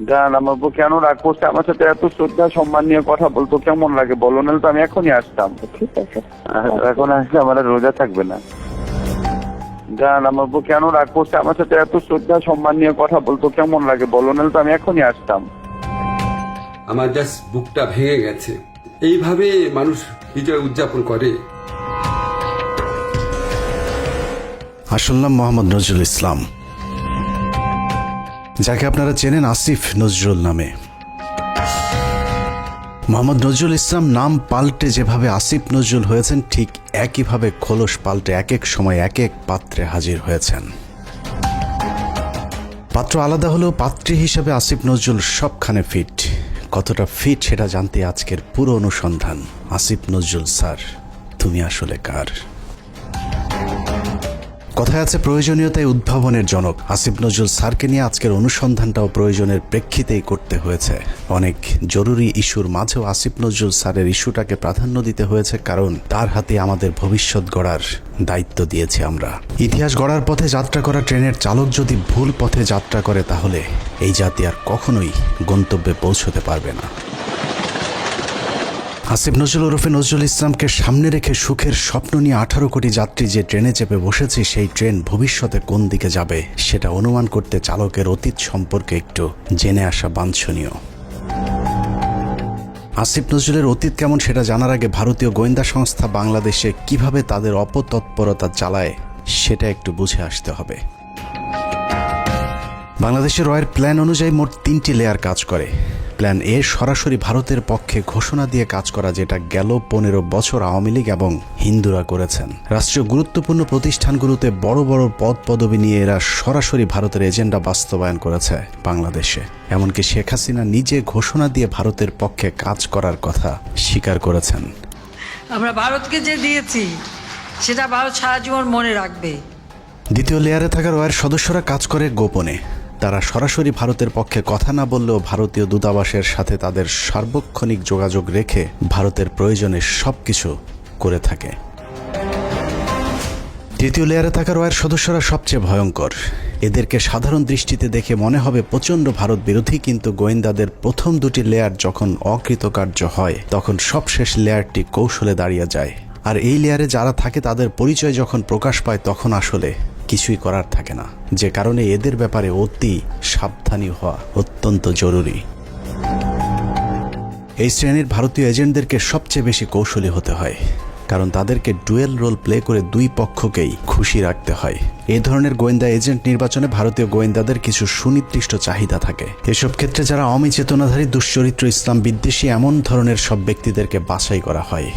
জান আমার বউ কেন রাগ করছে, আমার সাথে এত শ্রদ্ধা সম্মান নিয়ে কথা বলতো কেমন লাগে বলো, নাহলে তো আমি এখনই আসতাম। ঠিক আছে। এখন আসলে আমার আর রোজা থাকবে না। জান আমার বউ কেন রাগ করছে, আমার সাথে এত শ্রদ্ধা সম্মান নিয়ে কথা বলতো কেমন লাগে বলো, নাহলে তো আমি এখনই আসতাম। আমার জাস্ট বুকটা ভেঙে গেছে। এইভাবে মানুষ বিজয় উদযাপন করে। আসল নাম মোহাম্মদ নজরুল ইসলাম, যাকে আপনারা চেনেন আসিফ নজরুল নামে। মোহাম্মদ নজরুল ইসলাম নাম পাল্টে যেভাবে আসিফ নজরুল হয়েছেন, ঠিক একইভাবে খোলস পাল্টে এক এক সময় এক এক পাত্রে হাজির হয়েছেন। পাত্র আলাদা হলেও পাত্রী হিসেবে আসিফ নজরুল সবখানে ফিট। কতটা ফিট সেটা জানতে আজকের পুরো অনুসন্ধান। আসিফ নজরুল স্যার, তুমি আসলে কার? কথায় আছে প্রয়োজনীয়তায় উদ্ভাবনের জনক। আসিফ নজরুল স্যারকে নিয়ে আজকের অনুসন্ধানটাও প্রয়োজনের প্রেক্ষিতেই করতে হয়েছে। অনেক জরুরি ইস্যুর মাঝেও আসিফ নজরুল স্যারের ইস্যুটাকে প্রাধান্য দিতে হয়েছে, কারণ তার হাতে আমাদের ভবিষ্যৎ গড়ার দায়িত্ব দিয়েছি আমরা। ইতিহাস গড়ার পথে যাত্রা করা ট্রেনের চালক যদি ভুল পথে যাত্রা করে, তাহলে এই জাতি আর কখনোই গন্তব্যে পৌঁছতে পারবে না। আসিফ নজরুল ওরফে নজরুল ইসলামকে সামনে রেখে সুখের স্বপ্ন নিয়ে 18 কোটি যাত্রী যে ট্রেনে চেপে বসেছে, সেই ট্রেন ভবিষ্যতে কোন দিকে যাবে সেটা অনুমান করতে চালকের অতীত সম্পর্কে একটু জেনে আসা বাঞ্ছনীয়। আসিফ নজরুলের অতীত কেমন সেটা জানার আগে ভারতীয় গোয়েন্দা সংস্থা বাংলাদেশে কিভাবে তাদের অপতৎপরতা চালায় সেটা একটু বুঝে আসতে হবে। বাংলাদেশের রয়ের প্ল্যান অনুযায়ী মোট 3টি লেয়ার কাজ করে। প্ল্যান এ সরাসরি ভারতের পক্ষে ঘোষণা দিয়ে কাজ করা, যেটা গেল 15 বছর আওয়ামী লীগ এবং হিন্দুরা করেছেন। রাষ্ট্রীয় গুরুত্বপূর্ণ প্রতিষ্ঠানগুলোতে বড় বড় পদ পদবি নিয়ে এরা সরাসরি ভারতের এজেন্ডা বাস্তবায়ন করেছে বাংলাদেশে। এমনকি শেখ হাসিনা নিজে ঘোষণা দিয়ে ভারতের পক্ষে কাজ করার কথা স্বীকার করেছেন। আমরা ভারতকে যে দিয়েছি সেটা ভারত সারা জীবন মনে রাখবে। দ্বিতীয় লেয়ারে থাকা রয়ের সদস্যরা কাজ করে গোপনে। তারা সরাসরি ভারতের পক্ষে কথা না বললেও ভারতীয় দূতাবাসের সাথে তাদের সার্বক্ষণিক যোগাযোগ রেখে ভারতের প্রয়োজনে সবকিছু করে থাকে। তৃতীয় লেয়ারে থাকা রয়ের সদস্যরা সবচেয়ে ভয়ঙ্কর। এদেরকে সাধারণ দৃষ্টিতে দেখে মনে হবে প্রচণ্ড ভারত বিরোধী, কিন্তু গোয়েন্দাদের প্রথম 2টি লেয়ার যখন অকৃতকার্য হয়, তখন সবশেষ লেয়ারটি কৌশলে দাঁড়িয়ে যায়। আর এই লেয়ারে যারা থাকে তাদের পরিচয় যখন প্রকাশ পায়, তখন আসলে কিছুই করার থাকে না। যে কারণে এদের ব্যাপারে অতি সাবধানী হওয়া অত্যন্ত জরুরি। এই শ্রেণীর ভারতীয় এজেন্টদেরকে সবচেয়ে বেশি কৌশলী হতে হয়, কারণ তাদেরকে ডুয়েল রোল প্লে করে দুই পক্ষকেই খুশি রাখতে হয়। এই ধরনের গোয়েন্দা এজেন্ট নির্বাচনে ভারতীয় গোয়েন্দাদের কিছু সুনির্দিষ্ট চাহিদা থাকে। এসব ক্ষেত্রে যারা আওয়ামী চেতনাধারী, দুশ্চরিত্র, ইসলাম বিদ্বেষী এমন ধরনের সব ব্যক্তিদেরকে বাছাই করা হয়।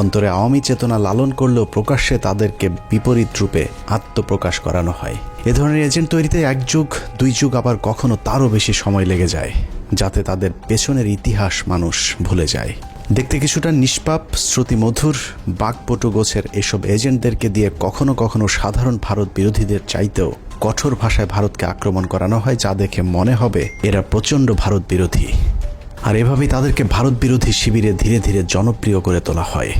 অন্তরে আওয়ামী চেতনা লালন করলেও প্রকাশ্যে তাদেরকে বিপরীত রূপে আত্মপ্রকাশ করানো হয়। এ ধরনের এজেন্ট তৈরিতে 1 যুগ 2 যুগ, আবার কখনো তারও বেশি সময় লেগে যায়, যাতে তাদের পেছনের ইতিহাস মানুষ ভুলে যায়। দেখতে কিছুটা নিষ্পাপ, শ্রুতিমধুর, বাকপটু গোছের এসব এজেন্টদেরকে দিয়ে কখনো কখনো সাধারণ ভারত বিরোধীদের চাইতেও কঠোর ভাষায় ভারতকে আক্রমণ করানো হয়, যা দেখে মনে হবে এরা প্রচণ্ড ভারত বিরোধী। আর এভাবেই তাদেরকে ভারত বিরোধী শিবিরে ধীরে ধীরে জনপ্রিয় করে তোলা হয়।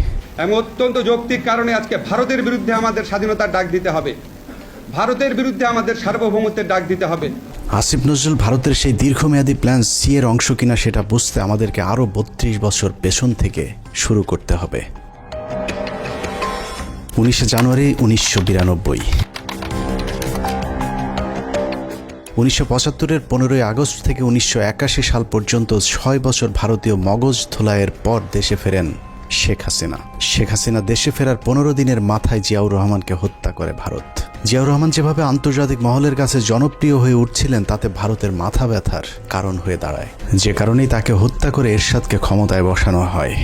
এবং অত্যন্ত যৌক্তিক কারণে আজকে ভারতের বিরুদ্ধে আমাদের স্বাধীনতার ডাক দিতে হবে, ভারতের বিরুদ্ধে আমাদের সার্বভৌমত্বের ডাক দিতে হবে। আসিফ নজরুল ভারতের সেই দীর্ঘমেয়াদী প্ল্যান সি এর অংশ কিনা সেটা বুঝতে আমাদেরকে আরও 32 বছর পেছন থেকে শুরু করতে হবে। 19 জানুয়ারি 1992। 1975-এর 15ই আগস্ট থেকে 1981 সাল পর্যন্ত 6 বছর ভারতীয় মগজ ধোলাইয়ের পর দেশে ফেরেন শেখ হাসিনা। শেখ হাসিনা দেশে ফেরার 15 দিনের মাথায় জিয়াউর রহমানকে হত্যা করে ভারত। জিয়াউর রহমান যেভাবে আন্তর্জাতিক মহলের কাছে জনপ্রিয় হয়ে উঠছিলেন, তাতে ভারতের মাথা ব্যথার কারণ হয়ে দাঁড়ায়, যে কারণেই তাকে হত্যা করে এরশাদকে ক্ষমতায় বসানো হয়।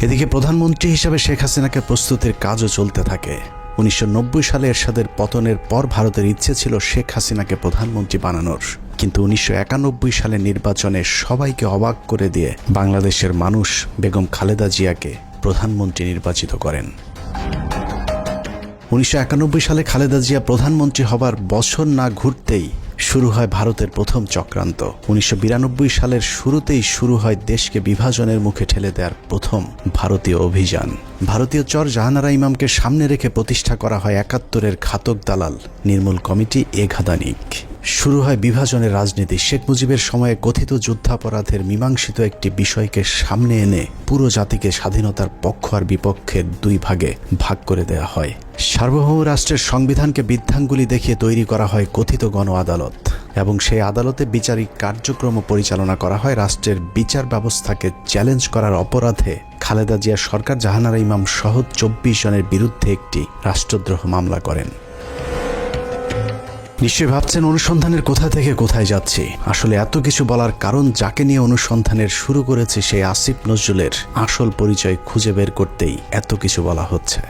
এদিকে প্রধানমন্ত্রী হিসেবে শেখ হাসিনাকে প্রস্তুতির কাজও চলতে থাকে। 1990 সালে এরশাদের পতনের পর ভারতের ইচ্ছে ছিল শেখ হাসিনাকে প্রধানমন্ত্রী বানানোর, কিন্তু 1991 সালের নির্বাচনে সবাইকে অবাক করে দিয়ে বাংলাদেশের মানুষ বেগম খালেদা জিয়াকে প্রধানমন্ত্রী নির্বাচিত করেন। 1991 সালে খালেদা জিয়া প্রধানমন্ত্রী হবার বছর না ঘুরতেই শুরু হয় ভারতের প্রথম চক্রান্ত। 1992 সালের শুরুতেই শুরু হয় দেশকে বিভাজনের মুখে ঠেলে দেওয়ার প্রথম ভারতীয় অভিযান। ভারতীয় চর জাহানারা ইমামকে সামনে রেখে প্রতিষ্ঠা করা হয় 71-এর ঘাতক দালাল নির্মূল কমিটি এ ঘাদানিক। শুরু হয় বিভাজনের রাজনীতি। শেখ মুজিবের সময়ে কথিত যুদ্ধাপরাধের মীমাংসিত একটি বিষয়কে সামনে এনে পুরো জাতিকে স্বাধীনতার পক্ষ আর বিপক্ষের দুই ভাগে ভাগ করে দেয়া হয়। সার্বভৌম রাষ্ট্রের সংবিধানকে বৃদ্ধাঙ্গুলি দেখিয়ে তৈরি করা হয় কথিত গণ আদালত, এবং সেই আদালতে বিচারিক কার্যক্রম পরিচালনা করা হয় রাষ্ট্রের বিচার ব্যবস্থাকে চ্যালেঞ্জ করার অপরাধে খালেদা জিয়া সরকার জাহানারা ইমাম সহ 24 জনের বিরুদ্ধে একটি রাষ্ট্রদ্রোহ মামলা করেন। নিশ্চয়ই ভাবছেন অনুসন্ধানের কোথা থেকে কোথায় যাচ্ছি। আসলে এত কিছু বলার কারণ, যাকে নিয়ে অনুসন্ধানের শুরু করেছি সেই আসিফ নজরুলের আসল পরিচয় খুঁজে বের করতেই এত কিছু বলা হচ্ছে।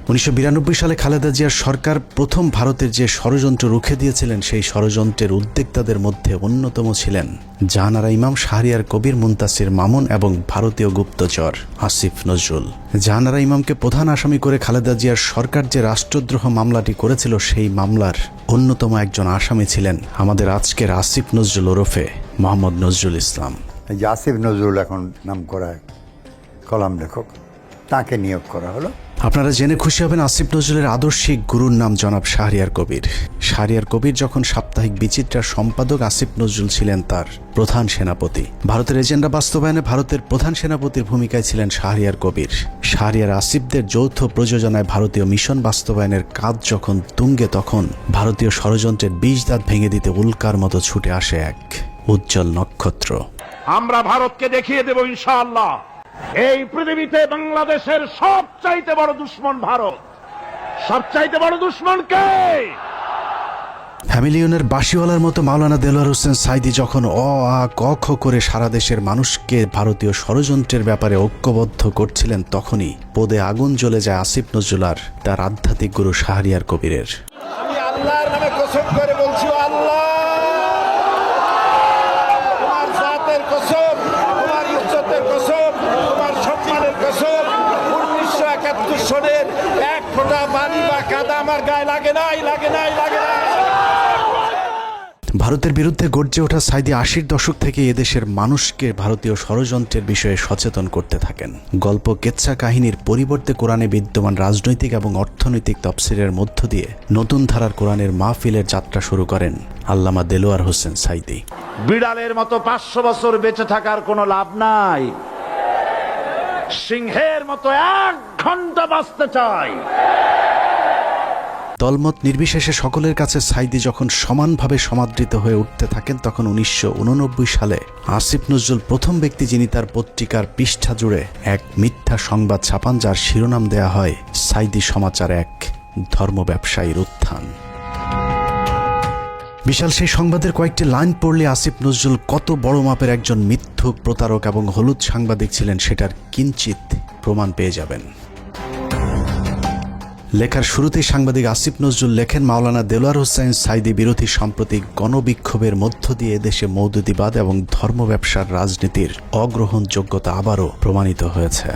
1992 সালে খালেদা জিয়ার সরকার প্রথম ভারতের যে ষড়যন্ত্র রুখে দিয়েছিলেন, সেই ষড়যন্ত্রের উদ্যোক্তাদের মধ্যে অন্যতম ছিলেন জাহানারা ইমাম, শাহরিয়ার কবির, মুনতাসির মামুন এবং ভারতীয় গুপ্তচর আসিফ নজরুল। জাহানারা ইমামকে প্রধান আসামি করে খালেদা জিয়ার সরকার যে রাষ্ট্রদ্রোহ মামলাটি করেছিল, সেই মামলার অন্যতম একজন আসামি ছিলেন আমাদের আজকের আসিফ নজরুল ওরফে মোহাম্মদ নজরুল ইসলাম। এই যে আসিফ নজরুল এখন নাম করা কলাম লেখক, তাকে নিয়োগ করা হলো। আপনারা জেনে খুশি হবেন, আসিফ নজরুলের আদর্শিক গুরুর নাম জনাব শাহরিয়ার কবির। শাহরিয়ার কবির যখন সাপ্তাহিক বিচিত্রার সম্পাদক, আসিফ নজরুল ছিলেন তার প্রধান সেনাপতি। ভারতের এজেন্ডা বাস্তবায়নে ভারতের প্রধান সেনাপতির ভূমিকায় ছিলেন শাহরিয়ার কবির। শাহরিয়ার আসিফদের যৌথ প্রযোজনায় ভারতীয় মিশন বাস্তবায়নের কাজ যখন তুঙ্গে, তখন ভারতীয় ষড়যন্ত্রের 20 দাঁত ভেঙে দিতে উল্কার মতো ছুটে আসে এক উজ্জ্বল নক্ষত্র। আমরা ভারতকে দেখিয়ে দেব ইনশাআল্লাহ, এই পৃথিবীতে বাংলাদেশের সবচাইতে বড় দুশ্মন ভারত। সবচাইতে বড় দুশ্মন কে? হ্যামিলিয়নের বাঁশিওয়ালার মতো মাওলানা দেলোয়ার হোসেন সাইদি যখন অ আ ক খ করে সারা দেশের মানুষকে ভারতীয় ষড়যন্ত্রের ব্যাপারে ঐক্যবদ্ধ করছিলেন, তখনই পদে আগুন জ্বলে যায় আসিফ নজরুল আর তার আধ্যাত্মিক গুরু শাহরিয়ার কবিরের। আমি আল্লাহর নামে কসম করে বলছি, আল্লাহ তোমার জাতের কসম, তোমার ইজ্জতের কসম, তোমার সম্মানের কসম, 1971 সনের এক ফোঁটা পানি বা কাদা আমার গায়ে লাগে নাই, লাগে নাই, লাগে নাই। ভারতের বিরুদ্ধে গর্জে ওঠা সাইদি 80-র দশক থেকে এদেশের মানুষকে ভারতীয় ষড়যন্ত্রের বিষয়ে সচেতন করতে থাকেন। গল্প, কেচ্ছা কাহিনীর পরিবর্তে কোরআনে বিদ্যমান রাজনৈতিক এবং অর্থনৈতিক তফসিরের মধ্য দিয়ে নতুন ধারার কোরআনের মাহফিলের যাত্রা শুরু করেন আল্লামা দেলোয়ার হোসেন সাইদি। বিড়ালের মতো 500 বছর বেঁচে থাকার কোনো লাভ নাই, সিংহের মতো 1 ঘন্টা বাঁচতে চাই। দলমত নির্বিশেষে সকলের কাছে সাইদি যখন সমানভাবে সমাদৃত হয়ে উঠতে থাকেন, তখন 1989 সালে আসিফ নজরুল প্রথম ব্যক্তি যিনি তার পত্রিকার পৃষ্ঠা জুড়ে এক মিথ্যা সংবাদ ছাপান, যার শিরোনাম দেয়া হয় সাইদি সমাচার, এক ধর্ম ব্যবসায়ীর উত্থান। বিশাল সেই সংবাদের কয়েকটি লাইন পড়লে আসিফ নজরুল কত বড় মাপের একজন মিথ্যুক, প্রতারক এবং হলুদ সাংবাদিক ছিলেন সেটার কিঞ্চিত প্রমাণ পেয়ে যাবেন। লেখার শুরুতেই সাংবাদিক আসিফ নজরুল লেখেন, মাওলানা দেলোয়ার হোসেন সাইদি বিরোধী সাম্প্রতিক গণবিক্ষোভের মধ্য দিয়ে এদেশে মৌদুদিবাদ এবং ধর্ম ব্যবসার রাজনীতির অগ্রহণযোগ্যতা আবারও প্রমাণিত হয়েছে।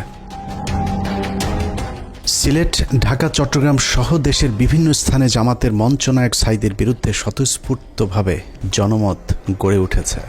সিলেট, ঢাকা, চট্টগ্রাম সহ দেশের বিভিন্ন স্থানে জামাতের মঞ্চনায়ক সাইদির বিরুদ্ধে স্বতঃস্ফূর্তভাবে জনমত গড়ে উঠেছে।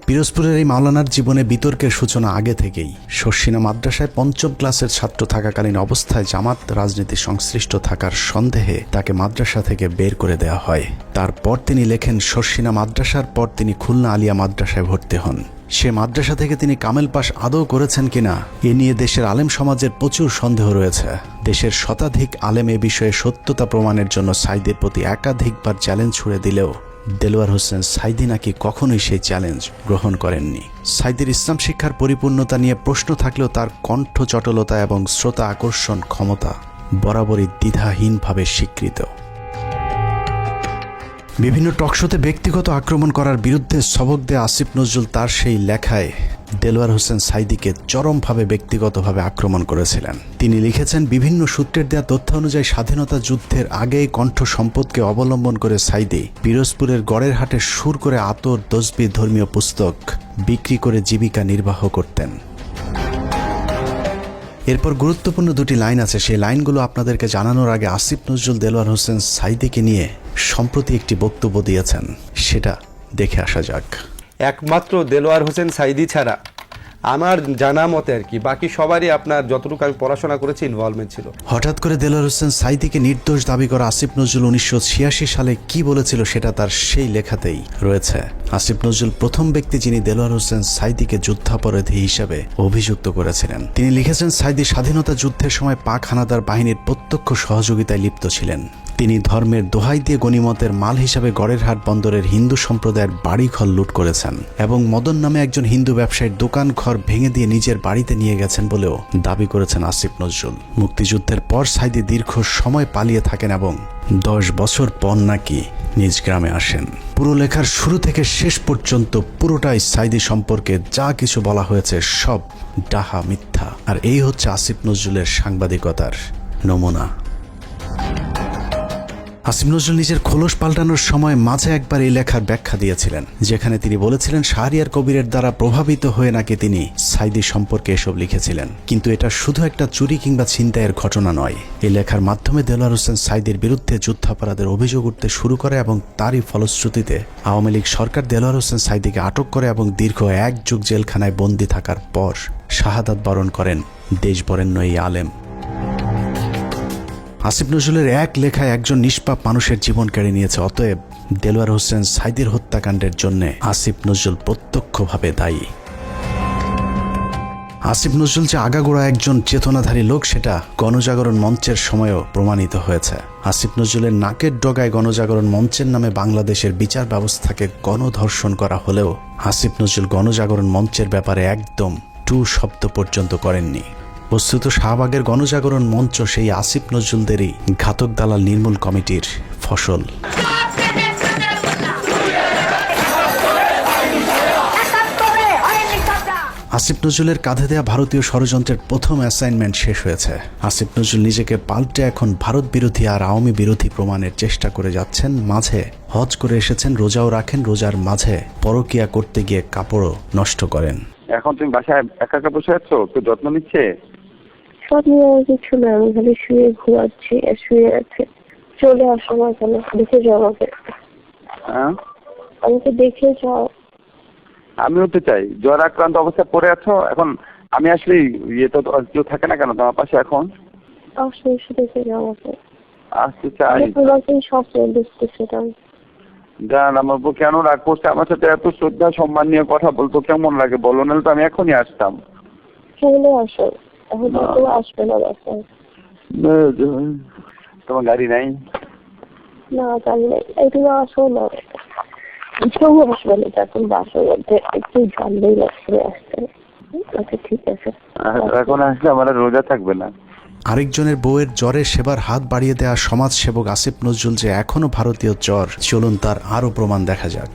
পিরোজপুরের এই মাওলানার জীবনে বিতর্কের সূচনা আগে থেকেই। শর্ষিনা মাদ্রাসায় 5ম ক্লাসের ছাত্র থাকাকালীন অবস্থায় জামাত রাজনীতি সংশ্লিষ্ট থাকার সন্দেহে তাকে মাদ্রাসা থেকে বের করে দেওয়া হয়। তারপর তিনি লেখেন, শর্ষিনা মাদ্রাসার পর তিনি খুলনা আলিয়া মাদ্রাসায় ভর্তি হন। সে মাদ্রাসা থেকে তিনি কামেল পাশ আদৌ করেছেন কিনা এ নিয়ে দেশের আলেম সমাজের প্রচুর সন্দেহ রয়েছে। দেশের শতাধিক আলেম এ বিষয়ে সত্যতা প্রমাণের জন্য সাইদের প্রতি একাধিকবার চ্যালেঞ্জ ছুড়ে দিলেও দেলোয়ার হোসেন সাইদি নাকি কখনোই সেই চ্যালেঞ্জ গ্রহণ করেননি। সাইদির ইসলাম শিক্ষার পরিপূর্ণতা নিয়ে প্রশ্ন থাকলেও তার কণ্ঠ চটলতা এবং শ্রোতা আকর্ষণ ক্ষমতা বরাবরই দ্বিধাহীনভাবে স্বীকৃত। বিভিন্ন টকশোতে ব্যক্তিগত আক্রমণ করার বিরুদ্ধে সবক দেয়া আসিফ নজরুল তার সেই লেখায় দেলোয়ার হোসেন সাইদিকে চরমভাবে ব্যক্তিগতভাবে আক্রমণ করেছিলেন। তিনি লিখেছেন, বিভিন্ন সূত্রের দেয়া তথ্য অনুযায়ী স্বাধীনতা যুদ্ধের আগেই কণ্ঠ সম্পদকে অবলম্বন করে সাইদি পিরোজপুরের গড়ের হাটে সুর করে আতর, তসবিহ, ধর্মীয় পুস্তক বিক্রি করে জীবিকা নির্বাহ করতেন। এরপর গুরুত্বপূর্ণ দুটি লাইন আছে, সেই লাইনগুলো আপনাদেরকে জানানোর আগে আসিফ নজরুল দেলোয়ার হোসেন সাইদিকে নিয়ে সম্প্রতি একটি বক্তব্য দিয়েছেন, সেটা দেখে আসা যাক। একমাত্র দেলোয়ার হোসেন সাইদি ছাড়া আমার জানা মতে আর কি, বাকি সবারই আপনার যতটুকু আমি পড়াশোনা করেছি ইনভলভমেন্ট ছিল। হঠাৎ করে দেলোয়ার হোসেন সাঈদীকে নির্দোষ দাবি করা আসিফ নজরুল 1986 সালে কি বলেছিল সেটা তার সেই লেখাতেই রয়েছে। আসিফ নজরুল প্রথম ব্যক্তি যিনি দেলোয়ার হোসেন সাঈদীকে যুদ্ধাপরাধী হিসাবে অভিযুক্ত করেছিলেন। তিনি লিখেছেন, সাঈদী স্বাধীনতা যুদ্ধের সময় পাক হানাদার বাহিনীর প্রত্যক্ষ সহযোগিতায় লিপ্ত ছিলেন। তিনি ধর্মের দোহাই দিয়ে গনিমতের মাল হিসাবে গড়েরহাট বন্দরের হিন্দু সম্প্রদায়ের বাড়িঘর লুট করেছেন এবং মদন নামে একজন হিন্দু ব্যবসায়ীর দোকান ঘর ভেঙে দিয়ে নিজের বাড়িতে নিয়ে গেছেন বলেও দাবি করেছেন আসিফ নজরুল। মুক্তিযুদ্ধের পর সাঈদী দীর্ঘ সময় পালিয়ে থাকেন এবং 10 বছর পর নাকি নিজ গ্রামে আসেন। পুরো লেখার শুরু থেকে শেষ পর্যন্ত পুরোটাই সাঈদী সম্পর্কে যা কিছু বলা হয়েছে সব ডাহা মিথ্যা। আর এই হচ্ছে আসিফ নজরুলের সাংবাদিকতার নমুনা। আসিফ নজরুল নিজের খোলস পাল্টানোর সময় মাঝে একবার এই লেখার ব্যাখ্যা দিয়েছিলেন, যেখানে তিনি বলেছিলেন শাহরিয়ার কবিরের দ্বারা প্রভাবিত হয়ে নাকি তিনি সাঈদী সম্পর্কে এসব লিখেছিলেন। কিন্তু এটা শুধু একটা চুরি কিংবা ছিনতাইয়ের ঘটনা নয়। এই লেখার মাধ্যমে দেলোয়ার হোসেন সাঈদীর বিরুদ্ধে যুদ্ধাপরাধের অভিযোগ উঠতে শুরু করে এবং তারই ফলশ্রুতিতে আওয়ামী লীগ সরকার দেলোয়ার হোসেন সাঈদীকে আটক করে এবং দীর্ঘ 1 যুগ জেলখানায় বন্দী থাকার পর শাহাদাত বরণ করেন দেশবরেণ্য এই আলেম। আসিফ নজরুলের এক লেখায় একজন নিষ্পাপ মানুষের জীবন কেড়ে নিয়েছে। অতএব দেলোয়ার হোসেন সাঈদীর হত্যাকাণ্ডের জন্য আসিফ নজরুল প্রত্যক্ষভাবে দায়ী। আসিফ নজরুল যে আগাগোড়া একজন চেতনাধারী লোক সেটা গণজাগরণ মঞ্চের সময়ও প্রমাণিত হয়েছে। আসিফ নজরুলের নাকের ডগায় গণজাগরণ মঞ্চের নামে বাংলাদেশের বিচার ব্যবস্থাকে গণধর্ষণ করা হলেও আসিফ নজরুল গণজাগরণ মঞ্চের ব্যাপারে একদম টু শব্দ পর্যন্ত করেননি। বস্তুত শাহবাগের গণজাগরণ মঞ্চ সেই আসিফ নজরুলদেরই ঘাতক দালাল নির্মূল কমিটির ফসল। আসিফ নজরুলের কাঁধে দেয়া ভারতীয় ষড়যন্ত্রের প্রথম অ্যাসাইনমেন্ট শেষ হয়েছে। আসিফ নজরুল নিজেকে পাল্টে এখন ভারত বিরোধী আর আওয়ামী বিরোধী প্রমাণের চেষ্টা করে যাচ্ছেন। মাঝে হজ করে এসেছেন, রোজাও রাখেন, রোজার মাঝে পরকিয়া করতে গিয়ে কাপড়ও নষ্ট করেন। এখন তুমি বাসায় একা একা বসে আছো, কেউ যত্ন নিচ্ছে? স্বপ্ন কিছু না, আমি খালি শুয়ে ঘুমাচ্ছি আর শুয়ে আছে। চলে আসো আমার কেন, দেখে যাও আমাকে। হ্যাঁ, আমাকে দেখে যাও। আমিও তো চাই। জ্বর আক্রান্ত অবস্থায় পড়ে আছো এখন। আমি আসলে ইয়ে তো কেউ থাকে না কেন তোমার পাশে এখন? আসো, এসে দেখে যাও আমাকে। আসতে চাই। আমি তোমাকে স্বপ্ন দেখতেছিলাম। জান, আমার বউ কেন রাগ করছে আমার সাথে? এত শ্রদ্ধা সম্মান নিয়ে কথা বলতো কেমন লাগে বলো, নাহলে তো আমি এখনই আসতাম। চলে আসো, এখন তো আসবে না বাসায়। তোমার গাড়ি নাই? না, গাড়ি নেই। এই তুমি আসো না, কেউ আসবে না। এখন বাসার মধ্যে একটু জানলেই লাগছে আসতে। আচ্ছা ঠিক আছে, এখন আসলে আমার আর রোজা থাকবে না। আরেকজনের বউয়ের জ্বরে সেবার হাত বাড়িয়ে দেওয়া সমাজসেবক আসিফ নজরুল যে এখনো ভারতীয় জ্বর, চলুন তার আরও প্রমাণ দেখা যাক।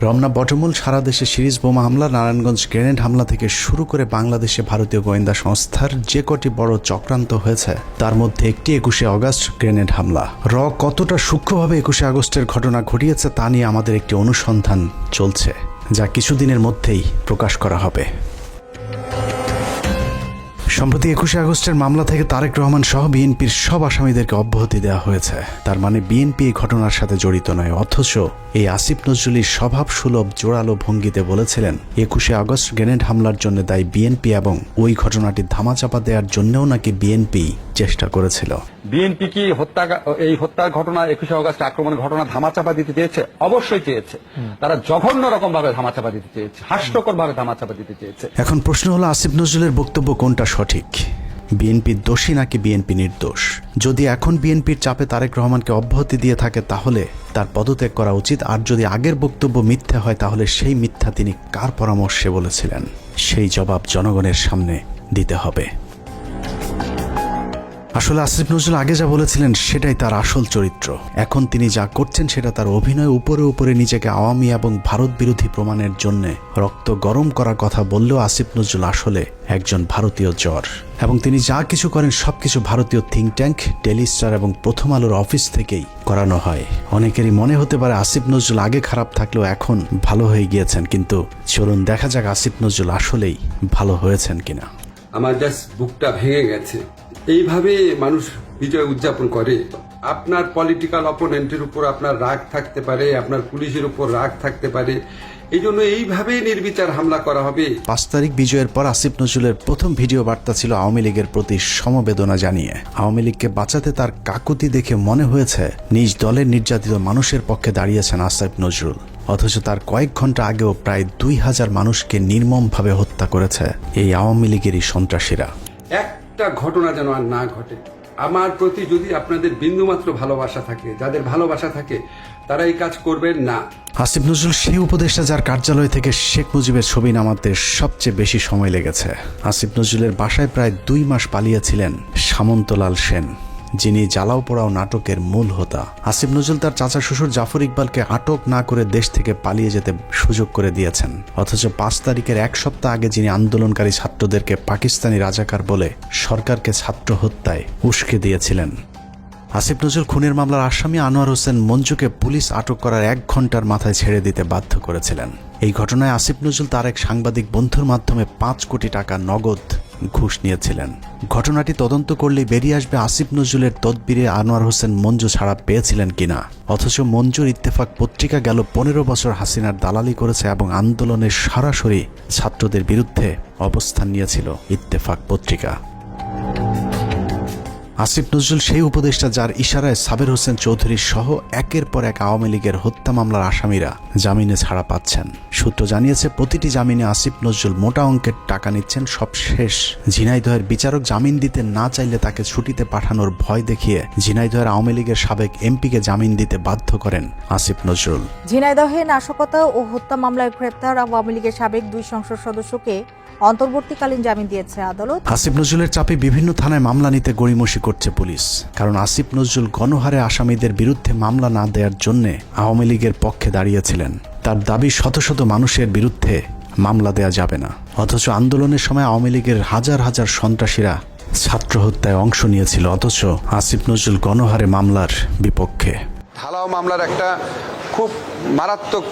রমনা বটমূল সারা দেশে সিরিজ বোমা হামলা, নারায়ণগঞ্জ গ্রেনেড হামলা থেকে শুরু করে বাংলাদেশে ভারতীয় গোয়েন্দা সংস্থার যে কটি বড় চক্রান্ত হয়েছে তার মধ্যে একটি 21শে আগস্ট গ্রেনেড হামলা। কতটা সূক্ষ্মভাবে 21শে আগস্টের ঘটনা ঘটিয়েছে তা নিয়ে আমাদের একটি অনুসন্ধান চলছে, যা কিছুদিনের মধ্যেই প্রকাশ করা হবে। সম্প্রতি 21শে আগস্টের মামলা থেকে তারেক রহমান সহ বিএনপির সব আসামিদেরকে অব্যাহতি দেওয়া হয়েছে। তার মানে বিএনপি এই ঘটনার সাথে জড়িত নয়। অথচ এই আসিফ নজরুলই স্বভাব সুলভ জোরালো ভঙ্গিতে বলেছিলেন 21শে আগস্ট গ্রেনেড হামলার জন্য দায়ী বিএনপি এবং ওই ঘটনাটি ধামাচাপা দেওয়ার জন্যও নাকি বিএনপি চেষ্টা করেছিল। বিএনপি কি এই হত্যার ঘটনা 21শে আগস্ট আক্রমণের ঘটনা ধামাচাপা দিতে চেয়েছে? অবশ্যই চেয়েছে। তারা জঘন্য রকম ভাবে ধামাচাপা দিতে চেয়েছে, হাস্যকর ভাবে ধামাচাপা দিতে চেয়েছে। এখন প্রশ্ন হলো আসিফ নজরুলের বক্তব্য কোনটা সঠিক? বিএনপি দোষী নাকি বিএনপি নির্দোষ? যদি এখন বিএনপির চাপে তারেক রহমানকে অব্যাহতি দিয়ে থাকে তাহলে তার পদত্যাগ করা উচিত। আর যদি আগের বক্তব্য মিথ্যা হয় তাহলে সেই মিথ্যা তিনি কার পরামর্শে বলেছিলেন সেই জবাব জনগণের সামনে দিতে হবে। আসলে আসিফ নজরুল আগে যা বলেছিলেন সেটাই তার আসল চরিত্র। এখন তিনি যা করছেন সেটা তার অভিনয়। উপরে উপরে নিজেকে আওয়ামী এবং ভারত বিরোধী প্রমাণের জন্য রক্ত গরম করার কথা বললেও আসিফ নজরুল আসলে একজন ভারতীয় জ্বর এবং তিনি যা কিছু করেন সবকিছু ভারতীয় থিঙ্ক ট্যাঙ্ক, ডেইলি স্টার এবং প্রথম আলোর অফিস থেকেই করানো হয়। অনেকেরই মনে হতে পারে আসিফ নজরুল আগে খারাপ থাকলেও এখন ভালো হয়ে গিয়েছেন, কিন্তু চলুন দেখা যাক আসিফ নজরুল আসলেই ভালো হয়েছেন কিনা। আমার জাস্ট বুকটা ভেঙে গেছে। এইভাবে মানুষ বিজয় উদযাপন করে। আপনার পলিটিক্যাল অপোনেন্টের উপর আপনার রাগ থাকতে পারে, আপনার পুলিশের উপর রাগ থাকতে পারে, এই জন্য এইভাবে নির্বিচার হামলা করা হবে। 5 তারিখ বিজয়ের পর আসিফ নজরুলের প্রথম ভিডিও বার্তা ছিল আওয়ামী লীগের প্রতি সমবেদনা জানিয়ে। আওয়ামী লীগকে বাঁচাতে তার কাকুতি দেখে মনে হয়েছে নিজ দলের নির্যাতিত মানুষের পক্ষে দাঁড়িয়েছেন আসিফ নজরুল। অথচ তার কয়েক ঘন্টা আগেও প্রায় 2000 মানুষকে নির্মমভাবে হত্যা করেছে এই আওয়ামী লীগেরই সন্ত্রাসীরা। একটা ঘটনা যেন আর না ঘটে। আমার প্রতি যদি আপনাদের বিন্দুমাত্র ভালোবাসা থাকে, যাদের ভালোবাসা থাকে, তারা এই কাজ করবেন না। আসিফ নজরুল সেই উপদেষ্টা যার কার্যালয় থেকে শেখ মুজিবের ছবি নামাতে সবচেয়ে বেশি সময় লেগেছে। আসিফ নজরুলের বাসায় প্রায় 2 মাস পালিয়েছিলেন সামন্তলাল সেন, যিনি জ্বালাও পোড়াও নাটকের মূল হোতা। আসিফ নজরুল তার চাচা শ্বশুর জাফর ইকবালকে আটক না করে দেশ থেকে পালিয়ে যেতে সুযোগ করে দিয়েছেন। অথচ 5 তারিখের 1 সপ্তাহ আগে যিনি আন্দোলনকারী ছাত্রদেরকে পাকিস্তানি রাজাকার বলে সরকারকে ছাত্র হত্যায় উস্কে দিয়েছিলেন। আসিফ নজরুল খুনের মামলার আসামি আনোয়ার হোসেন মঞ্জুকে পুলিশ আটক করার 1 ঘন্টার মাথায় ছেড়ে দিতে বাধ্য করেছিলেন। এই ঘটনায় আসিফ নজরুল তার এক সাংবাদিক বন্ধুর মাধ্যমে 5 কোটি টাকা নগদ ঘুষ নিয়েছিলেন। ঘটনাটি তদন্ত করলেই বেরিয়ে আসবে আসিফ নজরুলের তদবিরে আনোয়ার হোসেন মঞ্জু ছাড়া পেয়েছিলেন কিনা। অথচ মঞ্জুর ইত্তেফাক পত্রিকা গেল 15 বছর হাসিনার দালালি করেছে এবং আন্দোলনের সরাসরি ছাত্রদের বিরুদ্ধে অবস্থান নিয়েছিল ইত্তেফাক পত্রিকা। আসিফ নজরুল সেই উপদেষ্টা যার ইশারায় সাবের হোসেন চৌধুরী সহ একের পর এক আওয়ামী লীগের হত্যা মামলার আসামিরা জামিনে ছাড়া পাচ্ছেন। সূত্র জানিয়েছে প্রতিটি জামিনে আসিফ নজরুল মোটা অঙ্কের টাকা নিচ্ছেন। সবশেষ ঝিনাইদহের বিচারক জামিন দিতে না চাইলে তাকে ছুটিতে পাঠানোর ভয় দেখিয়ে ঝিনাইদহের আওয়ামী লীগের সাবেক এমপিকে জামিন দিতে বাধ্য করেন আসিফ নজরুল। ঝিনাইদহে নাশকতা ও হত্যা মামলায় গ্রেপ্তার আওয়ামী লীগের সাবেক 2 সংসদ সদস্যকে অন্তর্বর্তীকালীন জামিন দিয়েছে আদালত। আসিফ নজরুলের চাপে বিভিন্ন থানায় মামলা নিতে গড়িমসি করছে পুলিশ। কারণ আসিফ নজরুল গণহারে আসামিদের বিরুদ্ধে মামলা না দেওয়ার জন্য আওয়ামী লীগের পক্ষে দাঁড়িয়েছিলেন। তার দাবি শত শত মানুষের বিরুদ্ধে মামলা দেয়া যাবে না। অথচ আন্দোলনের সময় আওয়ামী লীগের হাজার হাজার সন্ত্রাসীরা ছাত্র হত্যায় অংশ নিয়েছিল। অথচ আসিফ নজরুল গণহারে মামলার বিপক্ষে। ঢালাও মামলার একটা খুব মারাত্মক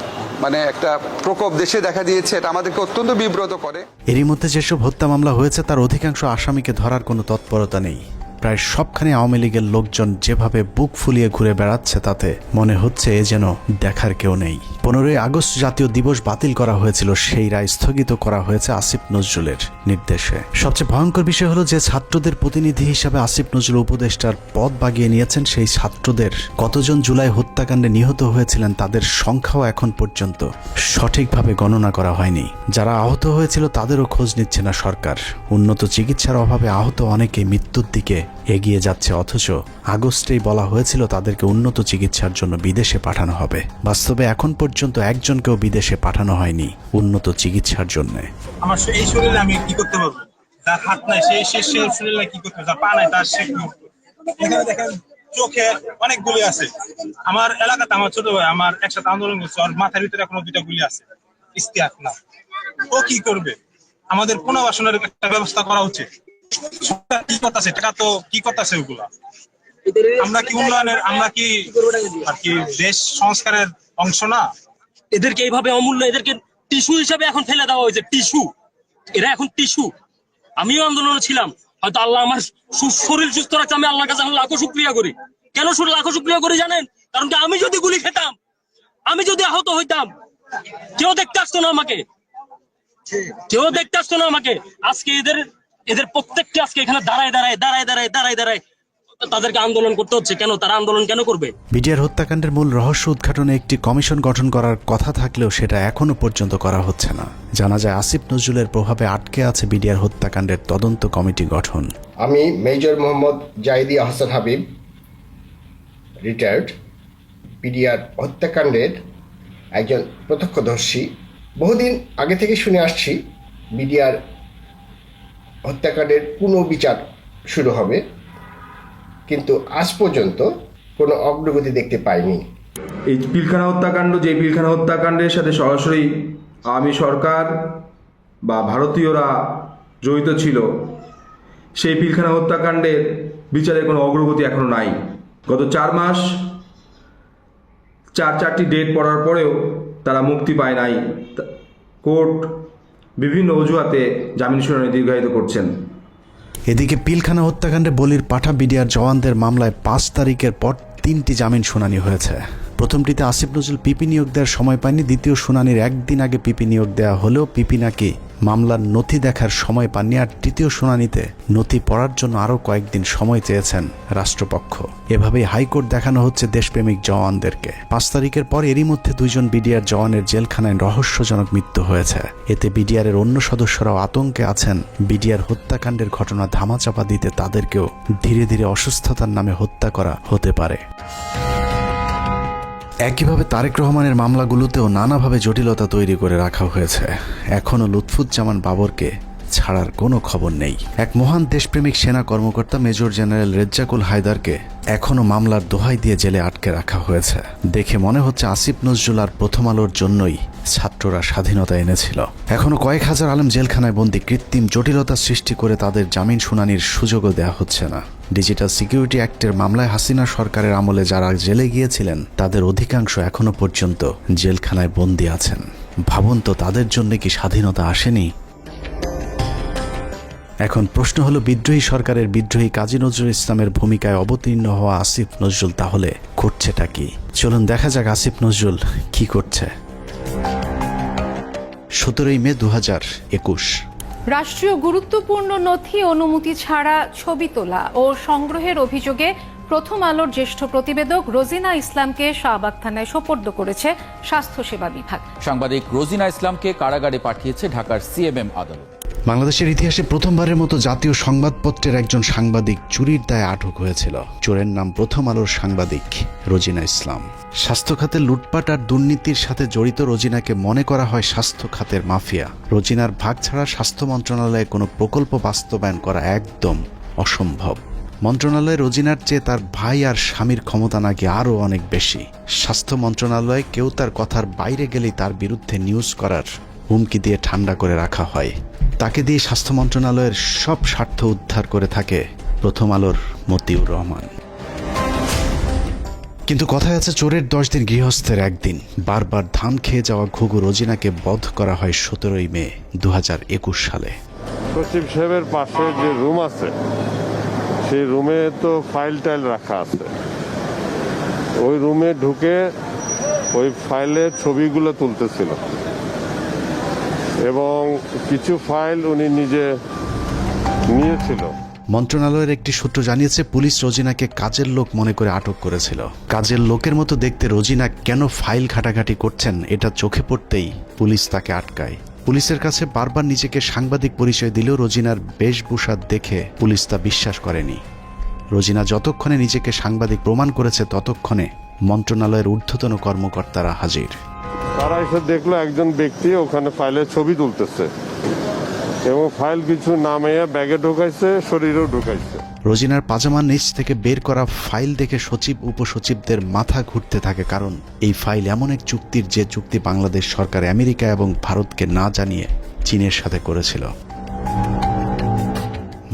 একটা প্রকোপ দেশে দেখা দিয়েছে। এটা আমাদেরকে অত্যন্ত বিব্রত করে। এরই মধ্যে যেসব হত্যা মামলা হয়েছে তার অধিকাংশ আসামিকে ধরার কোনো তৎপরতা নেই। প্রায় সবখানে আওয়ামী লীগের লোকজন যেভাবে বুক ফুলিয়ে ঘুরে বেড়াচ্ছে তাতে মনে হচ্ছে এ যেন দেখার কেউ নেই। 15ই আগস্ট জাতীয় দিবস বাতিল করা হয়েছিল, সেই রায় স্থগিত করা হয়েছে আসিফ নজরুলের নির্দেশে। সবচেয়ে ভয়ঙ্কর বিষয় হলো যে ছাত্রদের প্রতিনিধি হিসাবে আসিফ নজরুল উপদেষ্টার পদ বাগিয়ে নিয়েছেন। সেই ছাত্রদের কতজন জুলাই হত্যাকাণ্ডে নিহত হয়েছিলেন তাদের সংখ্যাও এখন পর্যন্ত সঠিকভাবে গণনা করা হয়নি। যারা আহত হয়েছিল তাদেরও খোঁজ নিচ্ছে না সরকার। উন্নত চিকিৎসার অভাবে আহত অনেকে মৃত্যুর দিকে এগিয়ে যাচ্ছে। অথচ আগস্টেই বলা হয়েছিল তাদেরকে উন্নত চিকিৎসার জন্য বিদেশে পাঠানো হবে। বাস্তবে এখন পর্যন্ত একজনকেও বিদেশে পাঠানো হয়নি উন্নত চিকিৎসার জন্য। আমার এই শরীরে আমি কি করতে পারবো? যার হাত নাই সে শরীরে কি করতে পারবে? যার পা নাই তার সে কি? এখানে দেখেন চোখে অনেক গুলি আছে। আমার এলাকাতে আমার ছোট ভাই আমার একসাথে আন্দোলন করছে, ওর মাথার ভিতরে এখনো 2টা গুলি আছে। ইস্তিয়াক না, ও কি করবে? আমাদের পুনর্বাসনের একটা ব্যবস্থা করা উচিত। কি করতেছে টাকা তো কি করতেছে ওগুলা? আমরা কি উন্নয়নের, আমরা কি আর কি দেশ সংস্কারের অংশ না? এদেরকে এইভাবে অমূল্য, এদেরকে টিস্যু হিসাবে এখন ফেলে দেওয়া হয়েছে। টিস্যু, এরা এখন টিস্যু। আমিও আন্দোলনে ছিলাম, হয়তো আল্লাহ আমার শরীর সুস্থ রাখছে, আমি আল্লাহর কাছে লাখো শুকরিয়া করি। কেন লাখো শুকরিয়া করি জানেন? কারণ কি আমি যদি গুলি খেতাম, আমি যদি আহত হইতাম, কেউ দেখতে আসতো না আমাকে, কেউ দেখতে আসতো না আমাকে। আজকে এদের প্রত্যেকটি আজকে এখানে দাঁড়ায় তাদেরকে আন্দোলন করতে হচ্ছে। কেন তারা আন্দোলন কেন করবে? বিডিআর হত্যাকাণ্ডের মূল রহস্য উদ্ঘাটনে একটি কমিশন গঠন করার কথা থাকলেও সেটা এখনো পর্যন্ত করা হচ্ছে না। জানা যায় আসিফ নজরুলের প্রভাবে আটকে আছে বিডিআর হত্যাকাণ্ডের তদন্ত কমিটি গঠন। আমি major Mohammad Zahidi Ahsan Habib, retired, BDR হত্যাকাণ্ডের একজন প্রত্যক্ষদর্শী। বহুদিন আগে থেকে শুনে আসছি বিডিআর হত্যাকাণ্ডের পুনর্বিচার শুরু হবে, কিন্তু আজ পর্যন্ত কোনো অগ্রগতি দেখতে পাইনি। এই পিলখানা হত্যাকাণ্ড, যে পিলখানা হত্যাকাণ্ডের সাথে সরাসরি আওয়ামী সরকার বা ভারতীয়রা জড়িত ছিল, সেই পিলখানা হত্যাকাণ্ডের বিচারের কোনো অগ্রগতি এখনো নাই। গত 4 মাস 4টি ডেট পড়ার পরেও তারা মুক্তি পায় নাই। কোর্ট বিভিন্ন অজুহাতে জামিন শুনানি দীর্ঘায়িত করছেন। এদিকে পিলখানা হত্যাকাণ্ডে বলির পাঠা বিডিআর জওয়ানদের মামলায় 5 তারিখের পর 3টি জামিন শুনানি হয়েছে। প্রথমটিতে আসিফ নজরুল পিপি নিয়োগ দেওয়ার সময় পায়নি, দ্বিতীয় শুনানির একদিন আগে পিপি নিয়োগ দেওয়া হলেও পিপি নাকি মামলার নথি দেখার সময় পাননি, আর তৃতীয় শুনানিতে নথি পড়ার জন্য আরও কয়েকদিন সময় চেয়েছেন রাষ্ট্রপক্ষ। এভাবেই হাইকোর্ট দেখানো হচ্ছে দেশপ্রেমিক জওয়ানদেরকে। ৫ তারিখের পর এরই মধ্যে 2 জন বিডিআর জওয়ানের জেলখানায় রহস্যজনক মৃত্যু হয়েছে। এতে বিডিআরের অন্য সদস্যরাও আতঙ্কে আছেন বিডিআর হত্যাকাণ্ডের ঘটনা ধামাচাপা দিতে তাদেরকেও ধীরে ধীরে অসুস্থতার নামে হত্যা করা হতে পারে। একইভাবে তারেক রহমানের মামলাগুলোতেও নানাভাবে জটিলতা তৈরি করে রাখা হয়েছে। এখনও লুৎফুজ্জামান বাবরকে ছাড়ার কোনো খবর নেই। এক মহান দেশপ্রেমিক সেনা কর্মকর্তা মেজর জেনারেল রেজ্জাকুল হায়দারকে এখনও মামলার দোহাই দিয়ে জেলে আটকে রাখা হয়েছে। দেখে মনে হচ্ছে আসিফ নজরুল আর প্রথম আলোর জন্যই ছাত্ররা স্বাধীনতা এনেছিল। এখনও কয়েক হাজার আলেম জেলখানায় বন্দী, কৃত্রিম জটিলতা সৃষ্টি করে তাদের জামিন শুনানির সুযোগও দেওয়া হচ্ছে না। ডিজিটাল সিকিউরিটি অ্যাক্টের মামলায় হাসিনা সরকারের আমলে যারা জেলে গিয়েছিলেন তাদের অধিকাংশ এখনো পর্যন্ত জেলখানায় বন্দী আছেন। ভাবুন তো, তাদের জন্য কি স্বাধীনতা আসেনি? এখন প্রশ্ন হলো, বিদ্রোহী সরকারের বিদ্রোহী কাজী নজরুল ইসলামের ভূমিকায় অবতীর্ণ হওয়া আসিফ নজরুল তাহলে করছেটা কি? চলুন দেখা যাক আসিফ নজরুল কি করছে। 17 মে 2021। রাষ্ট্রীয় গুরুত্বপূর্ণ নথি অনুমতি ছাড়া ছবি তোলা ও সংগ্রহের অভিযোগে প্রথম আলোর জ্যেষ্ঠ প্রতিবেদক রোজিনা ইসলামকে শাহবাগ থানায় সোপর্দ করেছে স্বাস্থ্যসেবা বিভাগ। সাংবাদিক রোজিনা ইসলামকে কারাগারে পাঠিয়েছে ঢাকার সিএমএম আদালত। বাংলাদেশের ইতিহাসে প্রথমবারের মতো জাতীয় সংবাদপত্রের একজন সাংবাদিক চুরির দায়ে আটক হয়েছিল। চোরের নাম প্রথম আলোর সাংবাদিক রোজিনা ইসলাম। স্বাস্থ্য খাতের লুটপাট আর দুর্নীতির সাথে জড়িত রোজিনাকে মনে করা হয় স্বাস্থ্য খাতের মাফিয়া। রোজিনার ভাগ ছাড়া স্বাস্থ্য মন্ত্রণালয়ে কোনো প্রকল্প বাস্তবায়ন করা একদম অসম্ভব। মন্ত্রণালয়ে রোজিনার চেয়ে তার ভাই আর স্বামীর ক্ষমতা নাকি আরও অনেক বেশি। স্বাস্থ্য মন্ত্রণালয়ে কেউ তার কথার বাইরে গেলেই তার বিরুদ্ধে নিউজ করার হুমকি দিয়ে ঠান্ডা করে রাখা হয়। তাকে দিয়ে স্বাস্থ্য মন্ত্রণালয়ের সব স্বার্থ উদ্ধার করে থাকে প্রথম আলোর মতিউর রহমান। কিন্তু কথায় আছে, চোরের 10 দিন গৃহস্থের একদিন। বারবার ধান খেয়ে যাওয়া ঘুঘু রোজিনাকে বধ করা হয় 17 মে 2021 সালে। সচিব সাহেবের পাশে যে রুম আছে সেই রুমে তো ফাইল টাইল রাখা আছে। ওই রুমে ঢুকে ওই ফাইলের ছবিগুলো তুলতেছিল এবং কিছু ফাইল উনি নিজে নিয়েছিল। মন্ত্রণালয়ের একটি সূত্র জানিয়েছে, পুলিশ রোজিনাকে কাজের লোক মনে করে আটক করেছিল। কাজের লোকের মতো দেখতে রোজিনা কেন ফাইল ঘাটাঘাটি করছেন এটা চোখে পড়তেই পুলিশ তাকে আটকায়। পুলিশের কাছে বারবার নিজেকে সাংবাদিক পরিচয় দিলেও রোজিনার বেশভূষা দেখে পুলিশ তা বিশ্বাস করেনি। রোজিনা যতক্ষণে নিজেকে সাংবাদিক প্রমাণ করেছে ততক্ষণে মন্ত্রণালয়ের ঊর্ধ্বতন কর্মকর্তারা হাজির। তারা এসে দেখলো একজন ব্যক্তি ওখানে ফাইলের ছবি তুলতেছে এবং ফাইল কিছু নামিয়ে ব্যাগে ঢুকাইছে, শরীরেও ঢুকাইছে। রোজিনার পাজামার নিচ থেকে বের করা ফাইল দেখে সচিব উপসচিবদের মাথা ঘুরতে থাকে, কারণ এই ফাইল এমন এক চুক্তির যে চুক্তি বাংলাদেশ সরকার আমেরিকা এবং ভারতকে না জানিয়ে চীনের সাথে করেছিল।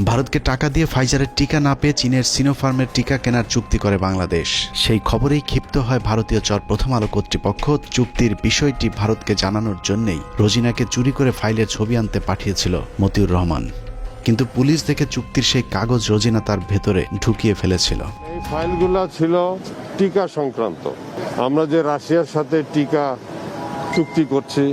ভারতকে টাকা দিয়ে ফাইজারের টিকা না পেয়ে চীনের সিনোফার্মের টিকা কেনার চুক্তি করে বাংলাদেশ। সেই খবরেই ক্ষিপ্ত হয় ভারতীয় চর প্রথম আলো কর্তৃপক্ষ। চুক্তির বিষয়টি ভারতকে জানানোর জন্যই রোজিনাকে চুরি করে ফাইলের ছবি আনতে পাঠিয়েছিল মতিউর রহমান। কিন্তু পুলিশ দেখে চুক্তির সেই কাগজ রোজিনা তার ভেতরে ঢুকিয়ে ফেলেছিল। এই ফাইলগুলো ছিল টিকা সংক্রান্ত। আমরা যে রাশিয়ার সাথে টিকা চুক্তি করছি,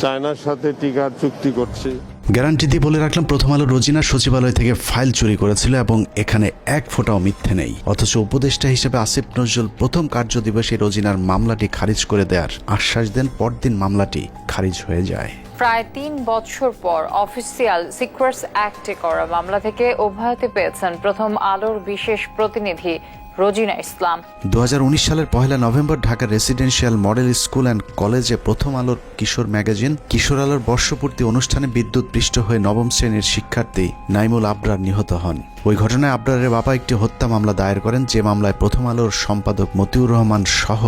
চায়নার সাথে টিকার চুক্তি করছি। গ্যারান্টি দিয়ে বলে রাখলাম, প্রথম আলো রোজিনা সচিবালয় থেকে ফাইল চুরি করেছিল এবং এখানে এক ফোঁটাও মিথ্যে নেই। অথচ উপদেষ্টা হিসেবে আসিফ নজরুল প্রথম কার্যদিবসে রোজিনার মামলাটি খারিজ করে দেওয়ার আশ্বাস দেন। পরদিন মামলাটি খারিজ হয়ে যায়। প্রায় 3 বছর পর অফিসিয়াল সিক্রেটস অ্যাক্টে করা মামলা থেকে অব্যাহতি পেয়েছেন প্রথম আলোর বিশেষ প্রতিনিধি রোজিনা ইসলাম। 2019 সালের 1 নভেম্বর ঢাকার রেসিডেন্সিয়াল মডেল স্কুল অ্যান্ড কলেজে প্রথম আলোর কিশোর ম্যাগাজিন কিশোর আলোর বর্ষপূর্তি অনুষ্ঠানে বিদ্যুৎ পৃষ্ঠ হয়ে 9ম শ্রেণীর শিক্ষার্থী নাইমুল আবরার নিহত হন। ওই ঘটনায় আবরারের বাবা একটি হত্যা মামলা দায়ের করেন, যে মামলায় প্রথম আলোর সম্পাদক মতিউর রহমান সহ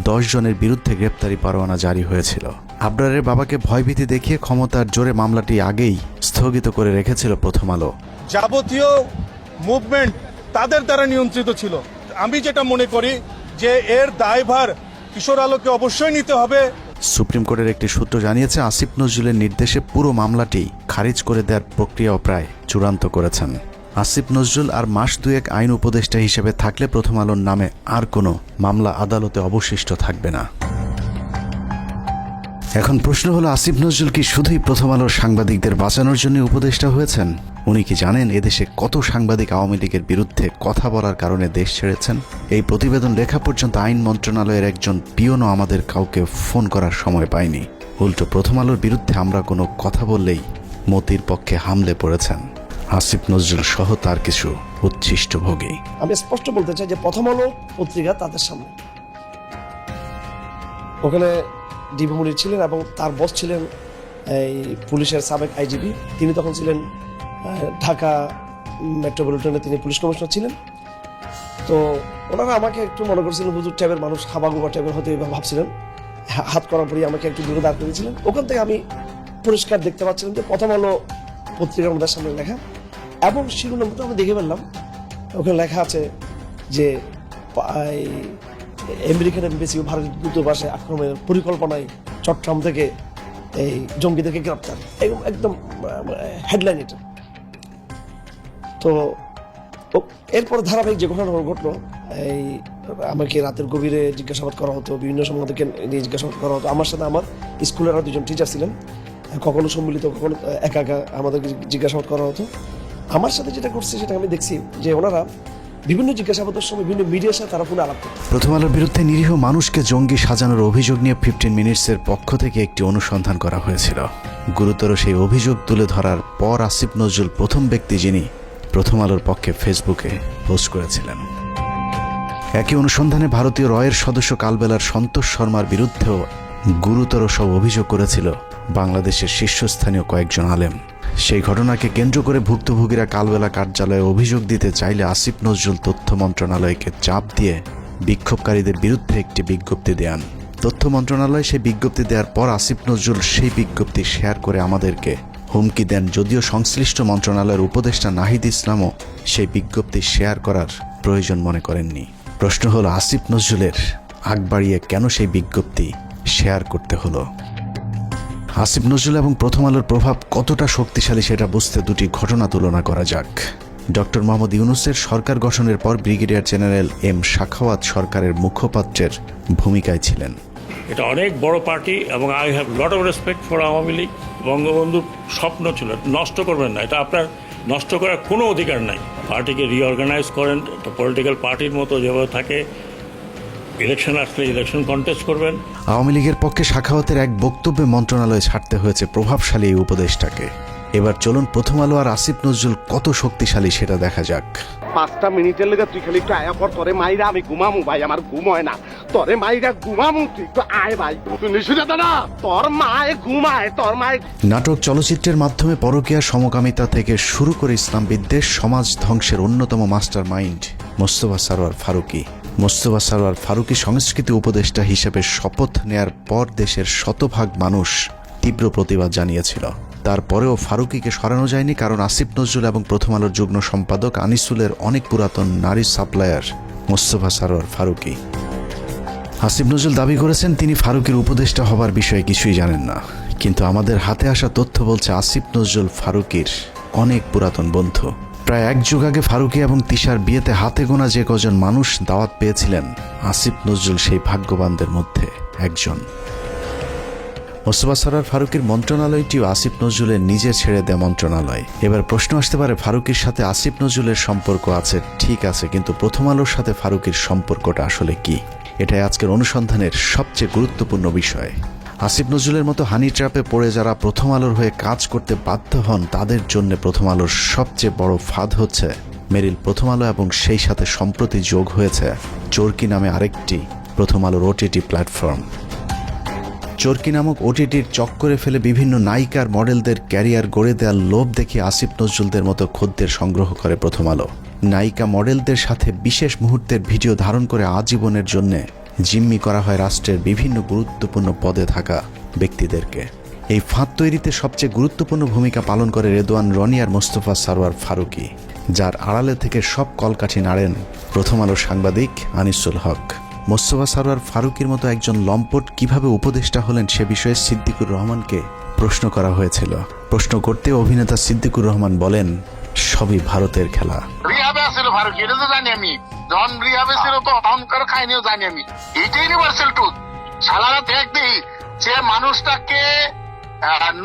10 জনের বিরুদ্ধে গ্রেপ্তারি পরোয়ানা জারি হয়েছিল। আবরারের বাবাকে ভয়ভীতি দেখিয়ে ক্ষমতার জোরে মামলাটি আগেই স্থগিত করে রেখেছিল প্রথম আলো। যাবতীয় মুভমেন্ট তাদের দ্বারা নিয়ন্ত্রিত ছিল। আমি যেটা মনে করি যে এর দায়ভার কিশোর আলোকে অবশ্যই নিতে হবে। সুপ্রিম কোর্টের একটি সূত্র জানিয়েছে, আসিফ নজরুলের নির্দেশে পুরো মামলাটি খারিজ করে দেওয়ার প্রক্রিয়াও প্রায় চূড়ান্ত করেছেন। আসিফ নজরুল আর মাস দুয়েক আইন উপদেষ্টা হিসেবে থাকলে প্রথম আলোর নামে আর কোনো মামলা আদালতে অবশিষ্ট থাকবে না। এখন প্রশ্ন হলো, আসিফ নজরুল কি শুধুই প্রথম আলোর সাংবাদিকদের বাঁচানোর জন্য উপদেষ্টা হয়েছেন? উনি কি জানেন এদেশে কত সাংবাদিক আওয়ামী লীগের বিরুদ্ধে কথা বলার কারণে দেশ ছেড়েছেন? এই প্রতিবেদন লেখা পর্যন্ত আইন মন্ত্রণালয়ের একজন পিয়নও আমাদের কাউকে ফোন করার সময় পায়নি। উল্টো প্রথম আলোর বিরুদ্ধে আমরা কোনো কথা বললেই মতির পক্ষে হামলে পড়েছেন আসিফ নজরুল সহ তার কিছু উচ্ছিষ্টভোগী। আমি স্পষ্ট বলতে চাই যে প্রথম আলো পত্রিকা তাদের সামনে, ওখানে ডিবি মুনির ছিলেন এবং তার বস ছিলেন এই পুলিশের সাবেক আইজিপি, তিনি তখন ছিলেন ঢাকা মেট্রোপলিটনে, তিনি পুলিশ কমিশনার ছিলেন। তো ওনারা আমাকে একটু মনে করছিলেন হুজুর টাইপের মানুষ, হাবাগুবা টাইপের হতে ভাবছিলেন, হাত করার পরই আমাকে একটু দূরে দাঁড় করেছিলেন। ওখান থেকে আমি পরিষ্কার দেখতে পাচ্ছিলাম যে প্রথম আলো পত্রিকার আমাদের সামনে লেখা, এবং শিরোনামটা আমি দেখে ফেললাম, ওখানে লেখা আছে যে আমেরিকান এমবেসি ও ভারতের দূতাবাসে আক্রমণের পরিকল্পনায় চট্টগ্রাম থেকে এই জঙ্গিদেরকে গ্রেপ্তার, একদম হেডলাইন এটা। তো এরপর ধারাবাহিক যে ঘটনা ঘটলো, এই আমাকে রাতের গভীরে জিজ্ঞাসাবাদ করা হতো, বিভিন্ন সময় আমাদেরকে নিয়ে জিজ্ঞাসাবাদ করা হতো। আমার সাথে আমার স্কুলের আরও দুজন টিচার ছিলেন, কখনো সম্মিলিত কখনো একা একা আমাদেরকে জিজ্ঞাসাবাদ করা হতো। আমার সাথে যেটা করছে সেটা আমি দেখছি যে ওনারা বিভিন্ন জিজ্ঞাসাবাদের সময় বিভিন্ন মিডিয়ার সাথে তারা ফোনে আলাপ করত। প্রথম আলোর বিরুদ্ধে নিরীহ মানুষকে জঙ্গি সাজানোর অভিযোগ নিয়ে 15 মিনিটসের পক্ষ থেকে একটি অনুসন্ধান করা হয়েছিল। গুরুতর সেই অভিযোগ তুলে ধরার পর আসিফ নজরুল প্রথম ব্যক্তি যিনি প্রথম আলোর পক্ষে ফেসবুকে পোস্ট করেছিলেন। একই অনুসন্ধানে ভারতীয় রয়ের সদস্য কালবেলার সন্তোষ শর্মার বিরুদ্ধেও গুরুতর সব অভিযোগ করেছিল বাংলাদেশের শীর্ষস্থানীয় কয়েকজন আলেম। সেই ঘটনাকে কেন্দ্র করে ভুক্তভোগীরা কালবেলা কার্যালয়ে অভিযোগ দিতে চাইলে আসিফ নজরুল তথ্য মন্ত্রণালয়কে চাপ দিয়ে বিক্ষোভকারীদের বিরুদ্ধে একটি বিজ্ঞপ্তি দেন। তথ্য মন্ত্রণালয় সেই বিজ্ঞপ্তি দেওয়ার পর আসিফ নজরুল সেই বিজ্ঞপ্তি শেয়ার করে আমাদেরকে হুমকি দেন, যদিও সংশ্লিষ্ট মন্ত্রণালয়ের উপদেষ্টা নাহিদ ইসলামও সেই বিজ্ঞপ্তি শেয়ার করার প্রয়োজন মনে করেননি। প্রশ্ন হলো, আসিফ নজরুলের আগ বাড়িয়ে কেন সেই বিজ্ঞপ্তি শেয়ার করতে হলো? আসিফ নজরুল এবং প্রথম আলোর প্রভাব কতটা শক্তিশালী সেটা বুঝতে দুটি ঘটনা তুলনা করা যাক। ডক্টর মোহাম্মদ ইউনূসের সরকার গঠনের পর ব্রিগেডিয়ার জেনারেল এম শাখাওয়াত সরকারের মুখপাত্রের ভূমিকায় ছিলেন। এটা অনেক বড় পার্টি এবং I have lot of respect for Awami League. বঙ্গবন্ধুর স্বপ্ন ছিল নষ্ট করবেন না, এটা আপনার নষ্ট করার কোনো অধিকার নাই। পার্টিকে রিঅর্গানাইজ করেন, একটা পলিটিক্যাল পার্টির মতো যেভাবে থাকে, ইলেকশন আসলে ইলেকশন কন্টেস্ট করবেন। আওয়ামী লীগের পক্ষে শাখাওয়াতের এক বক্তব্যে মন্ত্রণালয়ে ছাড়তে হয়েছে প্রভাবশালী এই উপদেষ্টাকে। এবার চলুন প্রথম আলো আর আসিফ নজরুল কত শক্তিশালী সেটা দেখা যাক। 5টা মিনিটের লেগে তুই খালি একটু আয়া পর, তোরে মাইরা আমি ঘুমামু ভাই, আমার ঘুম হয় না, তোরে মাইরা ঘুমামু, তুই একটু আয় ভাই, তুই নিশুদা দাদা, তোর মায়ে ঘুমায়, তোর মায়ে। নাটক চলচ্চিত্রের মাধ্যমে পরকীয়া সমকামিতা থেকে শুরু করে ইসলাম বিদ্বেষ, সমাজ ধ্বংসের অন্যতম মাস্টার মাইন্ড মোস্তফা সরোয়ার ফারুকী। মোস্তফা সরোয়ার ফারুকী সংস্কৃতি উপদেষ্টা হিসেবে শপথ নেয়ার পর দেশের শতভাগ মানুষ তীব্র প্রতিবাদ জানিয়েছিল। তারপরেও ফারুকীকে সরানো যায়নি, কারণ আসিফ নজরুল এবং প্রথম আলোর যুগ্ম সম্পাদক আনিসুলের অনেক পুরাতন নারী সাপ্লায়ার মোস্তফা সরোয়ার ফারুকী। আসিফ নজরুল দাবি করেছেন তিনি ফারুকীর উপদেষ্টা হবার বিষয়ে কিছুই জানেন না, কিন্তু আমাদের হাতে আসা তথ্য বলছে আসিফ নজরুল ফারুকীর অনেক পুরাতন বন্ধু। প্রায় এক যুগ আগে ফারুকী এবং তিশার বিয়েতে হাতে গোনা যে কজন মানুষ দাওয়াত পেয়েছিলেন, আসিফ নজরুল সেই ভাগ্যবানদের মধ্যে একজন। মোস্তফা সরোয়ার ফারুকীর মন্ত্রণালয়টিও আসিফ নজরুলের নিজে ছেড়ে দেয়া মন্ত্রণালয়। এবার প্রশ্ন আসতে পারে, ফারুকীর সাথে আসিফ নজরুলের সম্পর্ক আছে ঠিক আছে, কিন্তু প্রথম আলোর সাথে ফারুকীর সম্পর্কটা আসলে কি? এটাই আজকের অনুসন্ধানের সবচেয়ে গুরুত্বপূর্ণ বিষয়। আসিফ নজরুলের মতো হানি ট্র্যাপে পড়ে যারা প্রথম আলোর হয়ে কাজ করতে বাধ্য হন, তাদের জন্য প্রথম আলোর সবচেয়ে বড় ফাঁদ হচ্ছে মেরিল প্রথম আলো, এবং সেই সাথে সম্প্রতি যোগ হয়েছে চরকি নামে আরেকটি প্রথম আলোর ওটিটি প্ল্যাটফর্ম। চরকি নামক ওটিটির চক্করে ফেলে বিভিন্ন নায়িকার মডেলদের ক্যারিয়ার গড়ে দেওয়ার লোভ দেখিয়ে আসিফ নজরুলদের মতো খদ্দের সংগ্রহ করে প্রথম আলো। নায়িকা মডেলদের সাথে বিশেষ মুহূর্তের ভিডিও ধারণ করে আজীবনের জন্য জিম্মি করা হয় রাষ্ট্রের বিভিন্ন গুরুত্বপূর্ণ পদে থাকা ব্যক্তিদেরকে। এই ফাঁদ তৈরিতে সবচেয়ে গুরুত্বপূর্ণ ভূমিকা পালন করে রেদওয়ান রনি আর মোস্তফা সরোয়ার ফারুকী, যার আড়ালে থেকে সব কলকাঠি নাড়েন প্রথম আলোর সাংবাদিক আনিসুল হক। মোস্তফা সরোয়ার ফারুকীর মতো একজন লম্পট কিভাবে উপদেষ্টা হলেন সে বিষয়ে সিদ্দিকুর রহমানকে প্রশ্ন করা হয়েছিল। প্রশ্ন করতে অভিনেতা সিদ্দিকুর রহমান বলেন, সবই ভারতের খেলা। রিহাবে আছিল ফারুক, এটা তো জানি আমি। যখন রিহাবে ছিল তো অহংকার খাইনিও জানি আমি। এইটা ইউনিভার্সাল ট্রুথ। সালারা দেখবি যে মানুষটাকে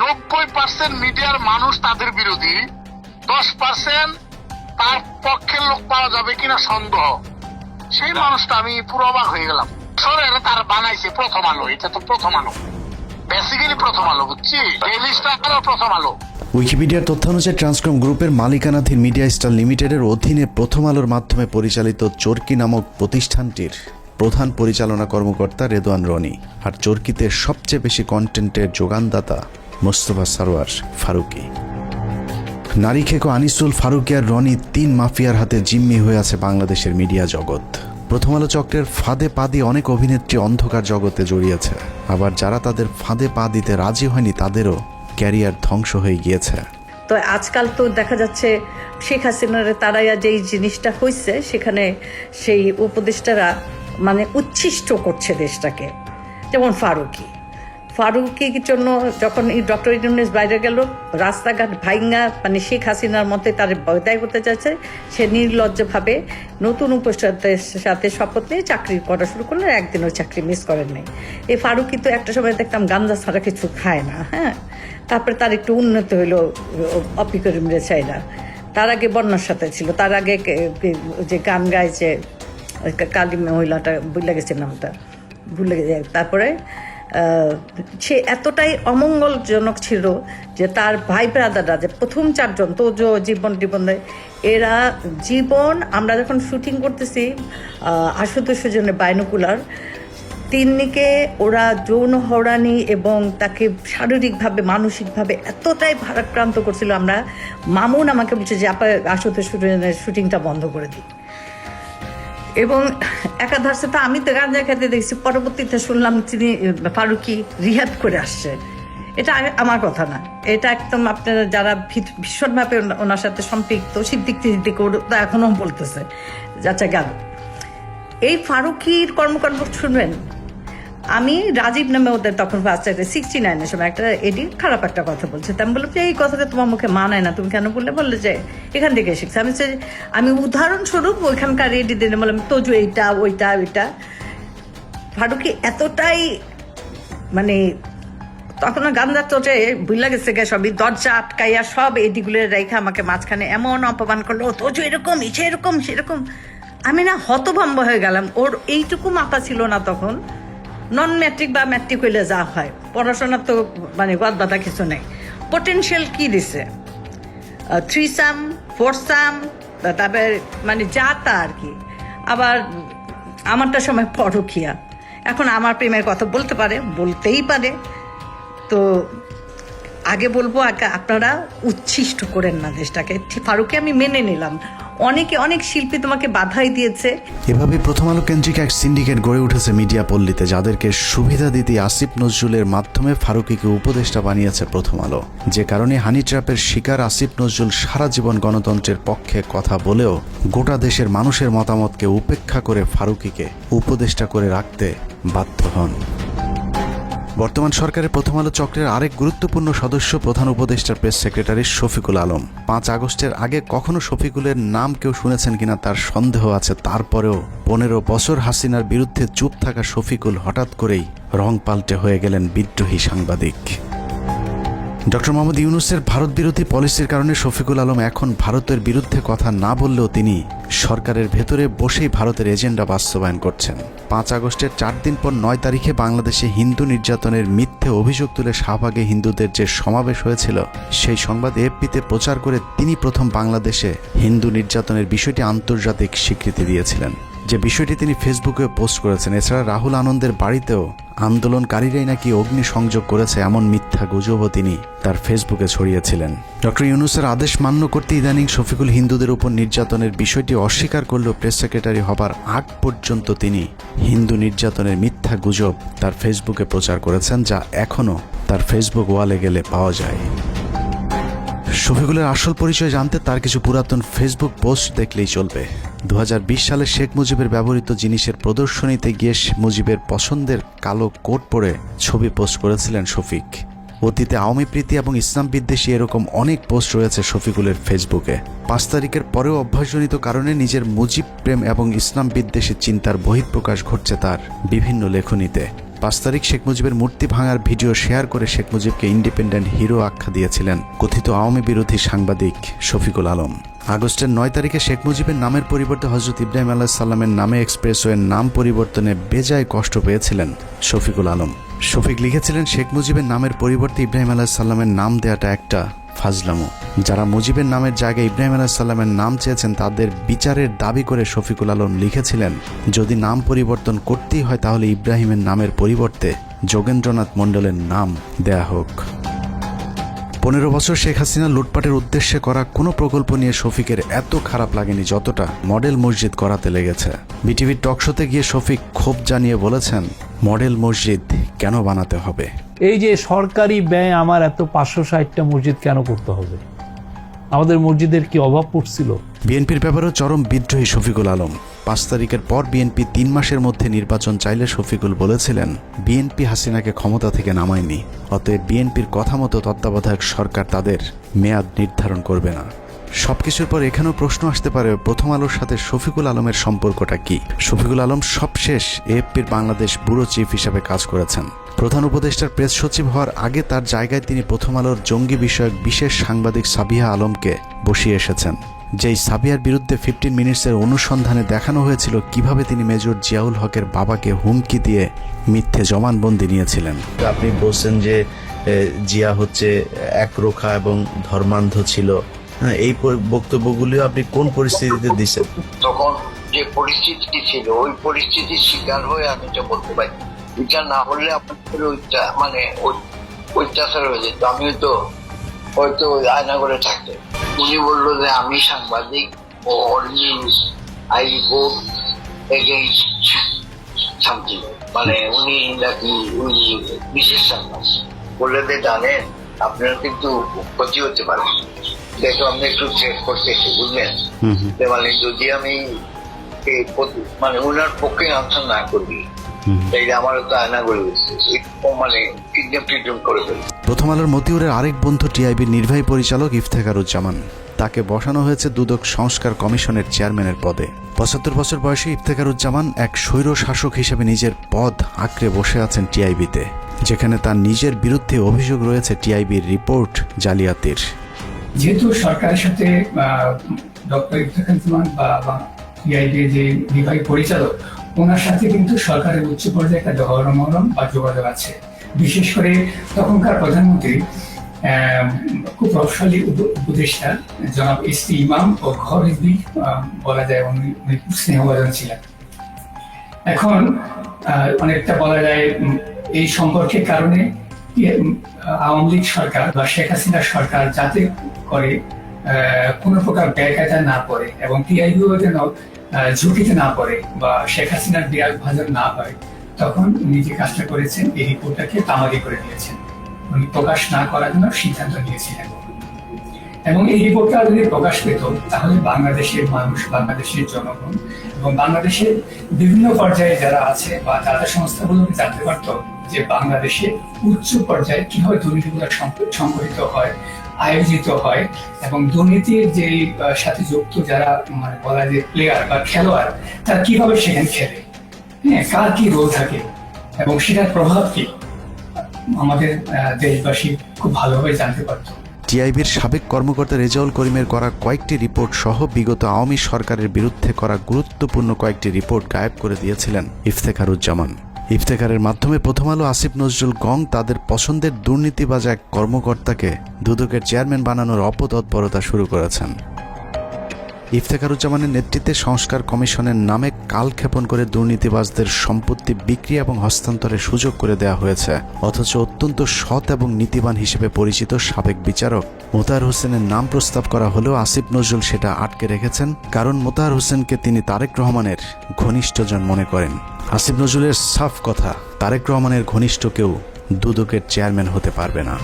90% মিডিয়ার মানুষ তাদের বিরোধী, 10% তার পক্ষের লোক পাওয়া যাবে কিনা সন্দেহ। সেই মানুষটা আমি পুরো অবাক হয়ে গেলাম। সরে তার বানাইছে প্রথম আলো, এটা তো প্রথম আলো, বেসিক্যালি প্রথম আলো, বুঝছি, ডেইলি স্টার প্রথম আলো। উইকিপিডিয়ার তথ্য অনুযায়ী ট্রান্সকম গ্রুপের মালিকানাধীন মিডিয়া স্টার লিমিটেডের অধীনে প্রথম আলোর মাধ্যমে পরিচালিত চরকি নামক প্রতিষ্ঠানটির প্রধান পরিচালনা কর্মকর্তা রেদওয়ান রনি, আর চরকিতে সবচেয়ে বেশি কন্টেন্টের যোগানদাতা মোস্তফা সরওয়ার ফারুকী। নারী খেকো আনিসুল, ফারুকী আর রনি 3 মাফিয়ার হাতে জিম্মি হয়ে আছে বাংলাদেশের মিডিয়া জগৎ। প্রথম আলো চক্রের ফাঁদে পা দিয়ে অনেক অভিনেত্রী অন্ধকার জগতে জড়িয়েছে, আবার যারা তাদের ফাঁদে পা দিতে রাজি হয়নি তাদেরও ক্যারিয়ার ধ্বংস হয়ে গিয়েছে। তো আজকাল তো দেখা যাচ্ছে শেখ হাসিনার তারাইয়া যেই জিনিসটা হয়েছে, সেখানে সেই উপদেষ্টারা মানে উচ্ছিষ্ট করছে দেশটাকে। যেমন ফারুকীর জন্য যখন এই ডক্টর ইউনূস বাইরে গেল, রাস্তাঘাট ভাইঙ্গা মানে শেখ হাসিনার মতে তার বয়দায় করতে চাইছে, সে নির্লজ্জভাবে নতুন উপদেষ্টাদের সাথে শপথ নিয়ে চাকরি করা শুরু করলে একদিনও চাকরি মিস করেন নাই। এই ফারুকী তো একটা সময় দেখতাম গাঞ্জা ছাড়া কিছু খায় না, হ্যাঁ। তারপরে তার একটু উন্নত হইলো অপি করিম রেছাইরা, তার আগে বন্যার সাথে ছিল, তার আগে যে গান গাইছে কালী মহিলাটা ভুলে গেছে নামটা, ভুলে গেছে। তারপরে সে এতটাই অমঙ্গলজনক ছিল যে তার ভাই ব্রাদাররা যে প্রথম 4 জন তো জীবন এরা জীবন, আমরা যখন শুটিং করতেছি আশুতোষ জন্য বাইনোকুলার, তিন্নিকে ওরা যৌন হয়রানি এবং তাকে শারীরিকভাবে মানসিকভাবে এতটাই ভারাক্রান্ত করছিল। আমরা মামুন আমাকে বলছে যে আপনার আশুতোষ শুটিংটা বন্ধ করে দিই, এবং একাধারে তো আমি তো গাঁজা খেতে দেখছি, পরবর্তীতে শুনলাম তিনি ফারুকী রিহাব করে আসছে। এটা আমার কথা না, এটা একদম আপনারা যারা ভীষণভাবে ওনার সাথে সম্পৃক্ত সিদ্দিক ওটা এখনো বলতেছে যাচ্ছা গেল। এই ফারুকীর কর্মকাণ্ড শুনবেন। আমি রাজীব নামে ওদের তখন 69-এর সময় একটা এডি খারাপ একটা কথা বলছে, আমি বললাম যে এই কথাটা তোমার মুখে মানায় না, তুমি কেন বললে যে এখান থেকে শিখছে। আমি উদাহরণস্বরূপ ওইখানকার এডি দিয়ে বললাম তোজু এইটা ওইটা ওইটা। ফারুকী এতটাই মানে তখন গান্ধা চোটে ভুলে গেছে গে, সবই দরজা আটকাইয়া সব এডিগুলো রেখে আমাকে মাঝখানে এমন অপমান করলো, তোজু এরকম সেরকম সেরকম। আমি না হতভম্ব হয়ে গেলাম। ওর এইটুকু মাথা ছিল না তখন, নন ম্যাট্রিক বা ম্যাট্রিক হইলে যা হয়, পড়াশোনার তো মানে গদ বাধা কিছু নেই। পোটেনশিয়াল কি দিছে, 3 সাম 4 সাম, তারপরে মানে যা তা আর কি। আবার আমারটা সময় পরকিয়া, এখন আমার প্রেমের কথা বলতে পারে, বলতেই পারে। তো আগে বলবো আপনারা উচ্ছিষ্ট করেন না দেশটাকে। ফারুকী আমি মেনে নিলাম, অনেক শিল্পী তোমাকে বাধাই দিয়েছে। এভাবে প্রথম আলো কেন্দ্রিক এক সিন্ডিকেট গড়ে উঠেছে মিডিয়া পল্লীতে, যাদেরকে সুবিধা দিতে আসিফ নজরুলের মাধ্যমে ফারুকীকে উপদেষ্টা বানিয়েছে প্রথম আলো। যে কারণে হানি ট্র্যাপের শিকার আসিফ নজরুল সারা জীবন গণতন্ত্রের পক্ষে কথা বলেও গোটা দেশের মানুষের মতামতকে উপেক্ষা করে ফারুকীকে উপদেষ্টা করে রাখতে বাধ্য হন। বর্তমান সরকারের প্রথম আলো চক্রের আরেক গুরুত্বপূর্ণ সদস্য প্রধান উপদেষ্টার প্রেস সেক্রেটারি শফিকুল আলম। 5 আগস্টের আগে কখনো শফিকুলের নাম কেউ শুনেছেন কিনা তার সন্দেহ আছে। তারপরেও 15 বছর হাসিনার বিরুদ্ধে চুপ থাকা শফিকুল হঠাৎ করেই রং পাল্টে হয়ে গেলেন বিদ্রোহী সাংবাদিক। ডক্টর মোহাম্মদ ইউনূসের ভারত বিরোধী পলিসির কারণে শফিকুল আলম এখন ভারতের বিরুদ্ধে কথা না বললেও তিনি সরকারের ভেতরে বসেই ভারতের এজেন্ডা বাস্তবায়ন করছেন। 5 আগস্টের 4 দিন পর 9 তারিখে বাংলাদেশে হিন্দু নির্যাতনের মিথ্যে অভিযোগ তুলে শাহবাগে হিন্দুদের যে সমাবেশ হয়েছিল, সেই সংবাদ এএফপিতে প্রচার করে তিনি প্রথম বাংলাদেশে হিন্দু নির্যাতনের বিষয়টি আন্তর্জাতিক স্বীকৃতি দিয়েছিলেন, যে বিষয়টি তিনি ফেসবুকে পোস্ট করেছেন। এছাড়া রাহুল আনন্দের বাড়িতেও আন্দোলনকারীরাই নাকি অগ্নি সংযোগ করেছে এমন মিথ্যা গুজবও তিনি তার ফেসবুকে ছড়িয়েছিলেন। ডক্টর ইউনূসের আদেশ মান্য করতে ইদানিং শফিকুল হিন্দুদের উপর নির্যাতনের বিষয়টি অস্বীকার করলেও প্রেস সেক্রেটারি হবার আগ পর্যন্ত তিনি হিন্দু নির্যাতনের মিথ্যা গুজব তার ফেসবুকে প্রচার করেছেন, যা এখনও তার ফেসবুক ওয়ালে গেলে পাওয়া যায়। শফিকুলের আসল পরিচয় জানতে তার কিছু পুরাতন ফেসবুক পোস্ট দেখলেই চলবে। 2020 সালে শেখ মুজিবের ব্যবহৃত জিনিসের প্রদর্শনীতে গিয়ে মুজিবের পছন্দের কালো কোট পরে ছবি পোস্ট করেছিলেন শফিক। অতীতে আওয়ামী প্রীতি এবং ইসলাম বিদ্বেষী এরকম অনেক পোস্ট রয়েছে শফিকুলের ফেসবুকে। 5 তারিখের পরেও অভ্যাসজনিত কারণে নিজের মুজিব প্রেম এবং ইসলাম বিদ্বেষী চিন্তার বহিঃপ্রকাশ ঘটছে তার বিভিন্ন লেখনীতে। 5 তারিখ শেখ মুজিবের মূর্তি ভাঙার ভিডিও শেয়ার করে শেখ মুজিবকে ইন্ডিপেন্ডেন্ট হিরো আখ্যা দিয়েছিলেন কথিত আওয়ামী বিরোধী সাংবাদিক শফিকুল আলম। আগস্টের 9 তারিখে শেখ মুজিবের নামের পরিবর্তে হযরত ইব্রাহিম আলাইহিস সালামের নামে এক্সপ্রেসওয়ের নাম পরিবর্তনে বেজায় কষ্ট পেয়েছিলেন শফিকুল আলম। শফিক লিখেছিলেন, শেখ মুজিবের নামের পরিবর্তে ইব্রাহিম আলাইহিস সালামের নাম দেওয়াটা একটা ফাজলামো। যারা মুজিবের নামের জায়গায় ইব্রাহিম আলাইহিস সালামের নাম চেয়েছেন তাদের বিচারের দাবি করে শফিকুল আলম লিখেছিলেন, যদি নাম পরিবর্তন করতেই হয় তাহলে ইব্রাহিমের নামের পরিবর্তে যোগেন্দ্রনাথ মণ্ডলের নাম দেয়া হোক। 15 বছর শেখ হাসিনা লুটপাটের উদ্দেশ্যে করা কোনো প্রকল্প নিয়ে শফিকের এত খারাপ লাগেনি যতটা মডেল মসজিদ করাতে লেগেছে। বিটিভির টকশোতে গিয়ে শফিক ক্ষোভ জানিয়ে বলেছেন, মডেল মসজিদ কেন বানাতে হবে? এই যে সরকারি ব্যয় আমার এত 560টা মসজিদ কেন করতে হবে? আমাদের মসজিদের কি অভাব পড়ছিল? বিএনপির ব্যাপারেও চরম বিদ্রোহী শফিকুল আলম। 5 তারিখের পর বিএনপি 3 মাসের মধ্যে নির্বাচন চাইলে শফিকুল বলেছিলেন, বিএনপি হাসিনাকে ক্ষমতা থেকে নামায়নি, অতএব বিএনপির কথা মতো তত্ত্বাবধায়ক সরকার তাদের মেয়াদ নির্ধারণ করবে না। সবকিছুর পর এখানেও প্রশ্ন আসতে পারে, প্রথম আলোর সাথে শফিকুল আলমের সম্পর্কটা কি? শফিকুল আলম সবশেষ এএফপির বাংলাদেশ ব্যুরো চিফ হিসাবে কাজ করেছেন। প্রধান উপদেষ্টার প্রেস সচিব হওয়ার আগে তার জায়গায় তিনি প্রথম আলোর জঙ্গি বিষয়ক বিশেষ সাংবাদিক সাবিহা আলমকে বসিয়ে এসেছেন। যেই সাবিয়ার বিরুদ্ধে 15 মিনিটসের অনুসন্ধানে দেখানো হয়েছিল কিভাবে তিনি মেজর জিয়াউল হকের বাবাকে হুমকি দিয়ে মিথ্যে জবানবন্দি নিয়েছিলেন। আপনি বলছেন যে জিয়া হচ্ছে একরোখা এবং ধর্মান্ধ ছিল, এই বক্তব্যগুলিও আপনি কোন পরিস্থিতিতে দিচ্ছেন? তখন যে পরিস্থিতি ছিল ওই পরিস্থিতির শিকার হয়ে আমি এটা বলতে পারি। এটা না হলে আপনাদের মানে অত্যাচার হয়ে যেত, আমিও তো হয়তো আয়না করে থাকতে। উনি বললো যে আমি সাংবাদিক ও news I report against something, মানে উনি নাকি উনি বিশেষ সাংবাদিক বললে যে জানেন আপনারা কিন্তু ক্ষতি হতে পারে। দেখো আমি একটু চেক করতেছি, বুঝলেন? মানে যদি আমি মানে ওনার পক্ষে আনসার না করি তাইলে আমারও তো আয়না করে দিচ্ছে, মানে কিডন্যাপ করে ফেলি। প্রথম আলোর মতিউরের আরেক বন্ধু টিআইবির নির্বাহী পরিচালক ইফতেখারুজ্জামান, তাকে বসানো হয়েছে দুদক সংস্কার কমিশনের চেয়ারম্যানের পদে। 75 বছর বয়সী ইফতেখারুজ্জামান এক স্বৈর শাসক হিসেবে নিজের পদ আঁকড়ে বসে আছেন টিআইবিতে, যেখানে তার নিজের বিরুদ্ধে অভিযোগ রয়েছে টিআইবির রিপোর্ট জালিয়াতির। যেহেতু সরকারের সাথে ডক্টর ইফতেখারুজ্জামান বা টিআইবির যে নির্বাহী পরিচালক, ওনার সাথে কিন্তু সরকারের উচ্চ পর্যায়ে একটা মহরম বা যোগাযোগ আছে। বিশেষ করে তখনকার প্রধানমন্ত্রী খুব প্রভাবশালী উপদেষ্টা জনাব এসপি ইমাম ও ঘর রিজভী বলা যায় উনি খুব স্নেহভাজন ছিলেন। এখন অনেকটা বলা যায় এই সম্পর্কের কারণে আওয়ামী লীগ সরকার বা শেখ হাসিনা সরকার যাতে করে কোনো প্রকার ব্যয়কায়দা না পড়ে এবং টিআইবিও যেন ঝুঁকিতে না পড়ে বা শেখ হাসিনার বিরাগ ভাজন না হয়, তখন উনি যে কাজটা করেছেন এই রিপোর্টটাকে তামাদি করে দিয়েছেন, উনি প্রকাশ না করার জন্য সিদ্ধান্ত নিয়েছিলেন। এবং এই রিপোর্টটা যদি প্রকাশ পেত তাহলে বাংলাদেশের মানুষ, বাংলাদেশের জনগণ এবং বাংলাদেশের বিভিন্ন পর্যায়ে যারা আছে বা দাতা সংস্থাগুলোকে জানতে পারত যে বাংলাদেশে উচ্চ পর্যায়ে কিভাবে দুর্নীতিগুলো সংগঠিত হয়, আয়োজিত হয় এবং দুর্নীতির যে সাথে যুক্ত যারা মানে বলা যে প্লেয়ার বা খেলোয়াড় তারা কিভাবে সেখানে খেলে, হ্যাঁ, কার কি রোল থাকে এবং সেটার প্রভাব কি আমাদের দেশবাসী খুব ভালোভাবে জানতে পারত। টিআইবির সাবেক কর্মকর্তা রেজাউল করিমের করা কয়েকটি রিপোর্ট সহ বিগত আওয়ামী সরকারের বিরুদ্ধে করা গুরুত্বপূর্ণ কয়েকটি রিপোর্ট গায়েব করে দিয়েছিলেন ইফতেখারুজ্জামান। ইফতেখারের মাধ্যমে প্রথম আলো আসিফ নজরুল গং তাদের পছন্দের দুর্নীতিবাজ এক কর্মকর্তাকে দুদকের চেয়ারম্যান বানানোর অপতৎপরতা শুরু করেছেন। ইফতেখারুজ্জামানের নেতৃত্বে সংস্কার কমিশনের নামে কালক্ষেপণ করে দুর্নীতিবাজদের সম্পত্তি বিক্রি এবং হস্তান্তরের সুযোগ করে দেওয়া হয়েছে, অথচ অত্যন্ত সৎ এবং নীতিবান হিসেবে পরিচিত সাবেক বিচারক মোতাহার হোসেনের নাম প্রস্তাব করা হলেও আসিফ নজরুল সেটা আটকে রেখেছেন, কারণ মোতাহার হোসেনকে তিনি তারেক রহমানের ঘনিষ্ঠজন মনে করেন। আসিফ নজরুলের সাফ কথা, তারেক রহমানের ঘনিষ্ঠ কেউ দুদকের চেয়ারম্যান হতে পারবে না।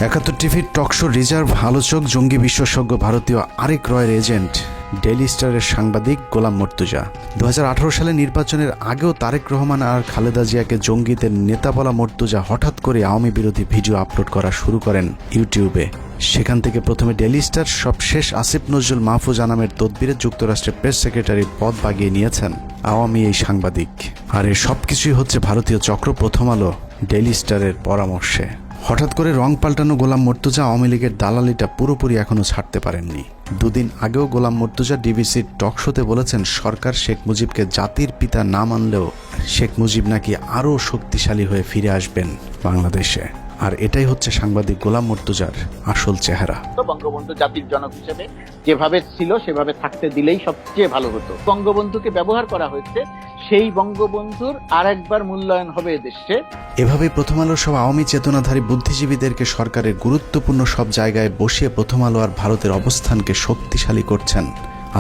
71 টিভির টকশো রিজার্ভ আলোচক, জঙ্গি বিশেষজ্ঞ ভারতীয় আরেক রয়ের এজেন্ট ডেইলি স্টারের সাংবাদিক গোলাম মর্তুজা। 2018 সালে নির্বাচনের আগেও তারেক রহমান আর খালেদা জিয়াকে জঙ্গিদের নেতা বলা মর্তুজা হঠাৎ করে আওয়ামী বিরোধী ভিডিও আপলোড করা শুরু করেন ইউটিউবে। সেখান থেকে প্রথমে ডেইলি স্টার, সবশেষ আসিফ নজরুল মাহফুজ আনামের তদবিরে যুক্তরাষ্ট্রের প্রেস সেক্রেটারির পদ বাগিয়ে নিয়েছেন আওয়ামী এই সাংবাদিক। আর এর সবকিছুই হচ্ছে ভারতীয় চক্র প্রথম আলো ডেইলি স্টারের পরামর্শে। হঠাৎ করে রং পাল্টানো গোলাম মর্তুজা আওয়ামী লীগের দালালিটা পুরোপুরি এখনো ছাড়তে পারেননি। দুদিন আগেও গোলাম মর্তুজা ডিবিসির টক শোতে বলেছেন সরকার শেখ মুজিবকে জাতির পিতা না মানলেও শেখ মুজিব নাকি আরও শক্তিশালী হয়ে ফিরে আসবেন বাংলাদেশে। আর এটাই হচ্ছে সাংবাদিক গোলাম মর্তুজার আসল চেহারা। বঙ্গবন্ধু জাতির জনক হিসেবে যেভাবে ছিল সেভাবে থাকতে দিলেই সবচেয়ে ভালো হতো। বঙ্গবন্ধুকে ব্যবহার করা হয়েছে, সেই বঙ্গবন্ধুর আরেকবার মূল্যায়ন হবে এদেশে। এভাবেই প্রথম আলোর সব আওয়ামী চেতনাধারী বুদ্ধিজীবীদেরকে সরকারের গুরুত্বপূর্ণ সব জায়গায় বসিয়ে প্রথম আলো আর ভারতের অবস্থানকে শক্তিশালী করছেন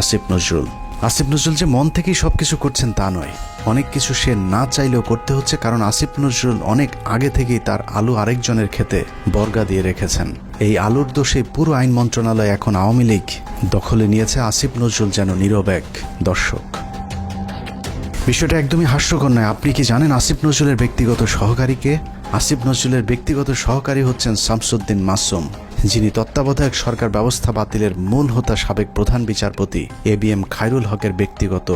আসিফ নজরুল। আসিফ নজরুল যে মন থেকেই সবকিছু করছেন তা নয়, অনেক কিছু সে না চাইলেও করতে হচ্ছে, কারণ আসিফ নজরুল অনেক আগে থেকেই তার আলু আরেকজনের খেতে বর্গা দিয়ে রেখেছেন। এই আলুর দোষে পুরো আইন মন্ত্রণালয় এখন আওয়ামী লীগ দখলে নিয়েছে। আসিফ নজরুল যেন নীরব এক দর্শক। বিষয়টা একদমই হাস্যকর নয়। আপনি কি জানেন আসিফ নজরুলের ব্যক্তিগত সহকারীকে? আসিফ নজরুলের ব্যক্তিগত সহকারী হচ্ছেন শামসুদ্দিন মাসুম, যিনি তত্ত্বাবধায়ক সরকার ব্যবস্থা বাতিলের মূল হোতা সাবেক প্রধান বিচারপতি ABM খায়রুল হকের ব্যক্তিগত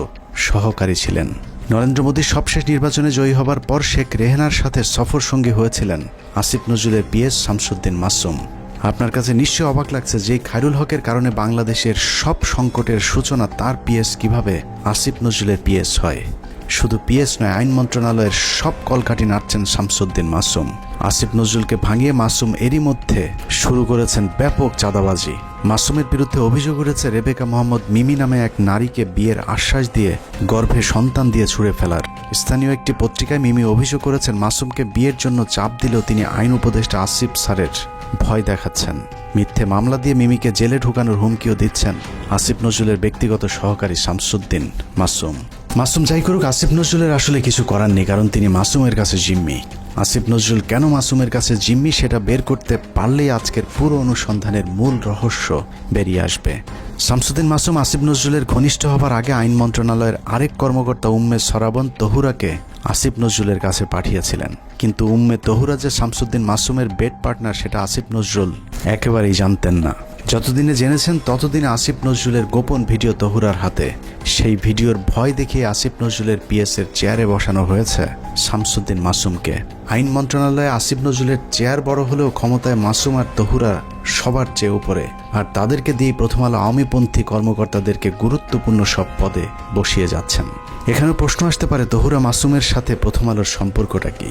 সহকারী ছিলেন। নরেন্দ্র মোদীর সবশেষ নির্বাচনে জয়ী হবার পর শেখ রেহানার সাথে সফর সঙ্গী হয়েছিলেন আসিফ নজরুলের পিএস শামসুদ্দিন মাসুম। আপনার কাছে নিশ্চয়ই অবাক লাগছে যে খায়রুল হকের কারণে বাংলাদেশের সব সংকটের সূচনা তার পিএস কিভাবে আসিফ নজরুলের পিএস হয়। শুধু পিএস নয়, আইন মন্ত্রণালয়ের সব কলকাঠি নাড়ছেন শামসুদ্দিন মাসুম। আসিফ নজরুলকে ভাঙিয়ে মাসুম এরই মধ্যে শুরু করেছেন ব্যাপক চাঁদাবাজি। মাসুমের বিরুদ্ধে অভিযোগ উঠেছে রেবেকা মোহাম্মদ মিমি নামে এক নারীকে বিয়ের আশ্বাস দিয়ে গর্ভে সন্তান দিয়ে ছুঁড়ে ফেলার। স্থানীয় একটি পত্রিকায় মিমি অভিযোগ করেছেন মাসুমকে বিয়ের জন্য চাপ দিলেও তিনি আইন উপদেষ্টা আসিফ স্যারের ভয় দেখাচ্ছেন। মিথ্যে মামলা দিয়ে মিমিকে জেলে ঢুকানোর হুমকিও দিচ্ছেন আসিফ নজরুলের ব্যক্তিগত সহকারী শামসুদ্দিন মাসুম। মাসুম যাই করুক, আসিফ নজরুলের আসলে কিছু করার নেই, কারণ তিনি মাসুমের কাছে জিম্মি। আসিফ নজরুল কেন মাসুমের কাছে জিম্মি সেটা বের করতে পারলেই আজকের পুরো অনুসন্ধানের মূল রহস্য বেরিয়ে আসবে। শামসুদ্দিন মাসুম আসিফ নজরুলের ঘনিষ্ঠ হবার আগে আইন মন্ত্রণালয়ের আরেক কর্মকর্তা উম্মে সরাবন তহুরাকে আসিফ নজরুলের কাছে পাঠিয়েছিলেন, কিন্তু উম্মে তহুরা যে শামসুদ্দিন মাসুমের বেড পার্টনার সেটা আসিফ নজরুল একেবারেই জানতেন না। যতদিনে জেনেছেন ততদিনে আসিফ নজরুলের গোপন ভিডিও তহুরার হাতে। সেই ভিডিওর ভয় দেখিয়ে আসিফ নজরুলের পিএসের চেয়ারে বসানো হয়েছে শামসুদ্দিন মাসুমকে। আইন মন্ত্রণালয়ে আসিফ নজরুলের চেয়ার বড় হলেও ক্ষমতায় মাসুম আর তহুরা সবার চেয়ে উপরে, আর তাদেরকে দিয়ে প্রথম আলো আওয়ামীপন্থী কর্মকর্তাদেরকে গুরুত্বপূর্ণ সব পদে বসিয়ে যাচ্ছেন। এখানে প্রশ্ন আসতে পারে, তহুরা মাসুমের সাথে প্রথম আলোর সম্পর্কটা কি?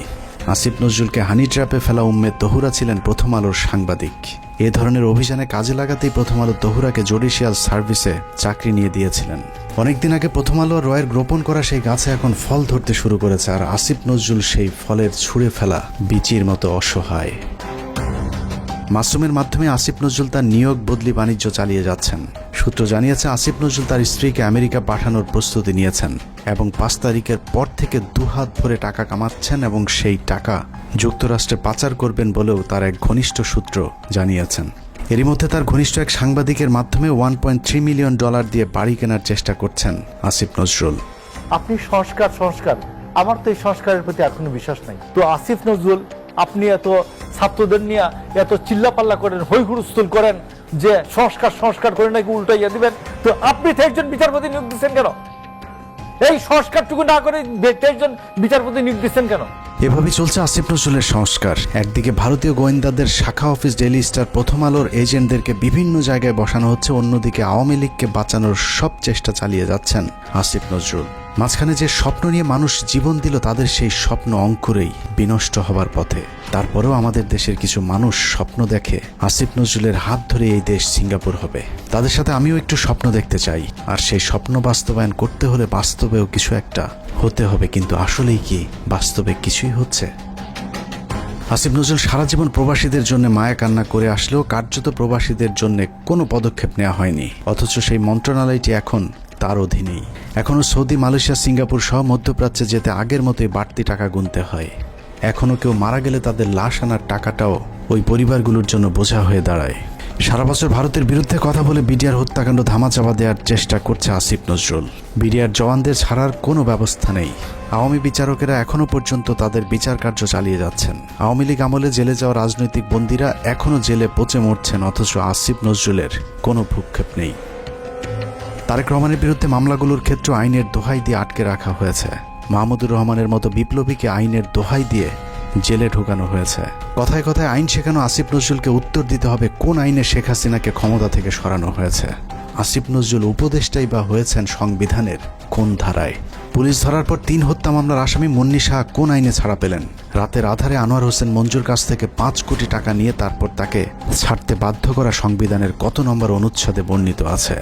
আসিফ নজরুলকে হানি ট্র্যাপে ফেলা উম্মে তহুরা ছিলেন প্রথম আলোর সাংবাদিক। এ ধরনের অভিযানে কাজে লাগাতেই প্রথম আলো তহুরাকে জুডিশিয়াল সার্ভিসে চাকরি নিয়ে দিয়েছিলেন। অনেকদিন আগে প্রথম আলো রয়ের রোপণ করা সেই গাছে এখন ফল ধরতে শুরু করেছে, আর আসিফ নজরুল সেই ফলের ছুঁড়ে ফেলা বিচির মতো অসহায়। মাসুমের মাধ্যমে আসিফ নজরুল তার নিয়োগ বদলি বাণিজ্য চালিয়ে যাচ্ছেন। সূত্র জানিয়েছে আসিফ নজরুল তার স্ত্রীকে আমেরিকা পাঠানোর প্রস্তুতি নিয়েছেন এবং 5 তারিখের পর থেকে দুহাত ভরে টাকা কামাচ্ছেন এবং সেই টাকা যুক্তরাষ্ট্রে পাচার করবেন বলেও তার এক ঘনিষ্ঠ সূত্র জানিয়েছেন। এরই মধ্যে তার ঘনিষ্ঠ এক সাংবাদিকের মাধ্যমে $1.3 মিলিয়ন দিয়ে বাড়ি কেনার চেষ্টা করছেন আসিফ নজরুল। আপনি সংস্কার আমার তো এই সংস্কারের প্রতি এখনো বিশ্বাস নাই। তো আসিফ নজরুল, আপনি এত ছাত্রদের নিয়ে এত চিল্লাপাল্লা করেন, হই হুড়স্থুল করেন যে সংস্কার করে নাকি উল্টাইয়া দিবেন, তো আপনি একজন বিচারপতি নিয়োগ দিচ্ছেন কেন? এই সংস্কারটুকু না করে একজন বিচারপতি নিয়োগ দিচ্ছেন কেন? এভাবেই চলছে আসিফ নজরুলের সংস্কার। একদিকে ভারতীয় গোয়েন্দাদের শাখা অফিস ডেইলি স্টার প্রথম আলোর এজেন্টদেরকে বিভিন্ন জায়গায় বসানো হচ্ছে, অন্যদিকে আওয়ামী লীগকে বাঁচানোর সব চেষ্টা চালিয়ে যাচ্ছেন আসিফ নজরুল। মাঝখানে যে স্বপ্ন নিয়ে মানুষ জীবন দিল তাদের সেই স্বপ্ন অঙ্কুরেই বিনষ্ট হবার পথে। তারপরেও আমাদের দেশের কিছু মানুষ স্বপ্ন দেখে আসিফ নজরুলের হাত ধরে এই দেশ সিঙ্গাপুর হবে। তাদের সাথে আমিও একটু স্বপ্ন দেখতে চাই, আর সেই স্বপ্ন বাস্তবায়ন করতে হলে বাস্তবেও কিছু একটা হতে হবে। কিন্তু আসলেই কি বাস্তবে কিছুই হচ্ছে? আসিফ নজরুল সারা জীবন প্রবাসীদের জন্য মায়া কান্না করে আসলেও কার্যত প্রবাসীদের জন্য কোনো পদক্ষেপ নেওয়া হয়নি, অথচ সেই মন্ত্রণালয়টি এখন তার অধীনেই। এখনও সৌদি, মালয়েশিয়া, সিঙ্গাপুর সহ মধ্যপ্রাচ্যে যেতে আগের মতোই বাড়তি টাকা গুনতে হয়। এখনও কেউ মারা গেলে তাদের লাশ আনার টাকাটাও ওই পরিবারগুলোর জন্য বোঝা হয়ে দাঁড়ায়। সারা বছর ভারতের বিরুদ্ধে কথা বলে বিডিআর হত্যাকাণ্ড ধামাচাপা দেওয়ার চেষ্টা করছে আসিফ নজরুল। বিডিআর জওয়ানদের ছাড়ার কোনো ব্যবস্থা নেই। আওয়ামী বিচারকেরা এখনও পর্যন্ত তাদের বিচার কার্য চালিয়ে যাচ্ছেন। আওয়ামী লীগ আমলে জেলে যাওয়া রাজনৈতিক বন্দীরা এখনও জেলে পচে মরছেন, অথচ আসিফ নজরুলের কোনো ভ্রুক্ষেপ নেই। তারেক রহমানের বিরুদ্ধে মামলাগুলোর ক্ষেত্রে আইনের দোহাই দিয়ে আটকে রাখা হয়েছে। মাহমুদুর রহমানের মতো বিপ্লবীকে আইনের দোহাই দিয়ে জেলে ঢোকানো হয়েছে। কথায় কথায় আইন শেখানো আসিফ নজরুলকে উত্তর দিতে হবে কোন আইনে শেখ হাসিনাকে ক্ষমতা থেকে সরানো হয়েছে। আসিফ নজরুল উপদেষ্টাই বা হয়েছেন সংবিধানের কোন ধারায়? পুলিশ ধরার পর 3 হত্যা মামলার আসামি মুন্নি শাহ কোন আইনে ছাড়া পেলেন? রাতের আধারে আনোয়ার হোসেন মঞ্জুর কাছ থেকে 5 কোটি টাকা নিয়ে তারপর তাকে ছাড়তে বাধ্য করা সংবিধানের কত নম্বর অনুচ্ছেদে বর্ণিত আছে?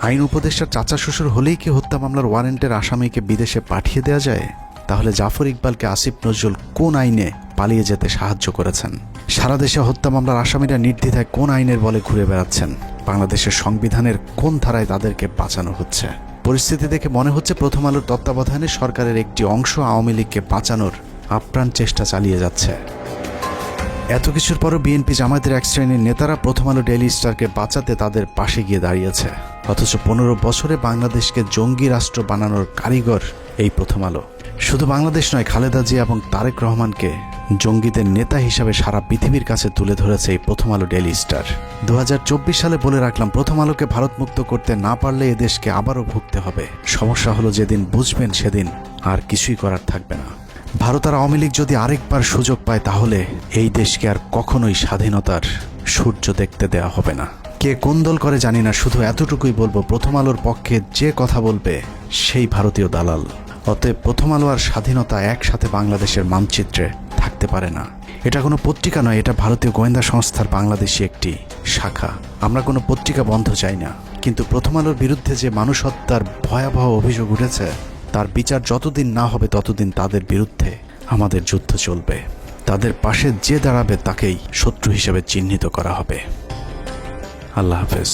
আইন উপদেষ্টার চাচা শ্বশুর হলেই কি হত্যা মামলার ওয়ারেন্টের আসামিকে বিদেশে পাঠিয়ে দেওয়া যায়? তাহলে জাফর ইকবালকে আসিফ নজরুল কোন আইনে পালিয়ে যেতে সাহায্য করেছেন? সারা দেশে হত্যা মামলার আসামিরা নির্দ্বিধায় কোন আইনের বলে ঘুরে বেড়াচ্ছেন? বাংলাদেশের সংবিধানের কোন ধারায় তাদেরকে বাঁচানো হচ্ছে? পরিস্থিতি দেখে মনে হচ্ছে প্রথম আলোর তত্ত্বাবধানে সরকারের একটি অংশ আওয়ামী লীগকে বাঁচানোর আপ্রাণ চেষ্টা চালিয়ে যাচ্ছে। এত কিছুর পরও বিএনপি জামায়াতের এক শ্রেণীর নেতারা প্রথম আলো ডেইলি স্টারকে বাঁচাতে তাদের পাশে গিয়ে দাঁড়িয়েছে, অথচ 15 বছরে বাংলাদেশকে জঙ্গি রাষ্ট্র বানানোর কারিগর এই প্রথম আলো। শুধু বাংলাদেশ নয়, খালেদা জিয়া এবং তারেক রহমানকে জঙ্গিদের নেতা হিসাবে সারা পৃথিবীর কাছে তুলে ধরেছে এই প্রথম আলো ডেইলি স্টার। 2024 সালে বলে রাখলাম, প্রথম আলোকে ভারত মুক্ত করতে না পারলে এদেশকে আবারও ভুগতে হবে। সমস্যা হলো যেদিন বুঝবেন সেদিন আর কিছুই করার থাকবে না। ভারত আর আওয়ামী লীগ যদি আরেকবার সুযোগ পায় তাহলে এই দেশকে আর কখনোই স্বাধীনতার সূর্য দেখতে দেওয়া হবে না। কে কোন দল করে জানি না, শুধু এতটুকুই বলবো, প্রথম আলোর পক্ষে যে কথা বলবে সেই ভারতীয় দালাল। অতএব প্রথম আলো আর স্বাধীনতা একসাথে বাংলাদেশের মানচিত্রে থাকতে পারে না। এটা কোনো পত্রিকা নয়, এটা ভারতীয় গোয়েন্দা সংস্থার বাংলাদেশি একটি শাখা। আমরা কোনো পত্রিকা বন্ধ চাই না, কিন্তু প্রথম আলোর বিরুদ্ধে যে মানুষ হত্যার ভয়াবহ অভিযোগ উঠেছে তার বিচার যতদিন না হবে ততদিন তাদের বিরুদ্ধে আমাদের যুদ্ধ চলবে। তাদের পাশে যে দাঁড়াবে তাকেই শত্রু হিসেবে চিহ্নিত করা হবে। আল্লাহ হাফেজ।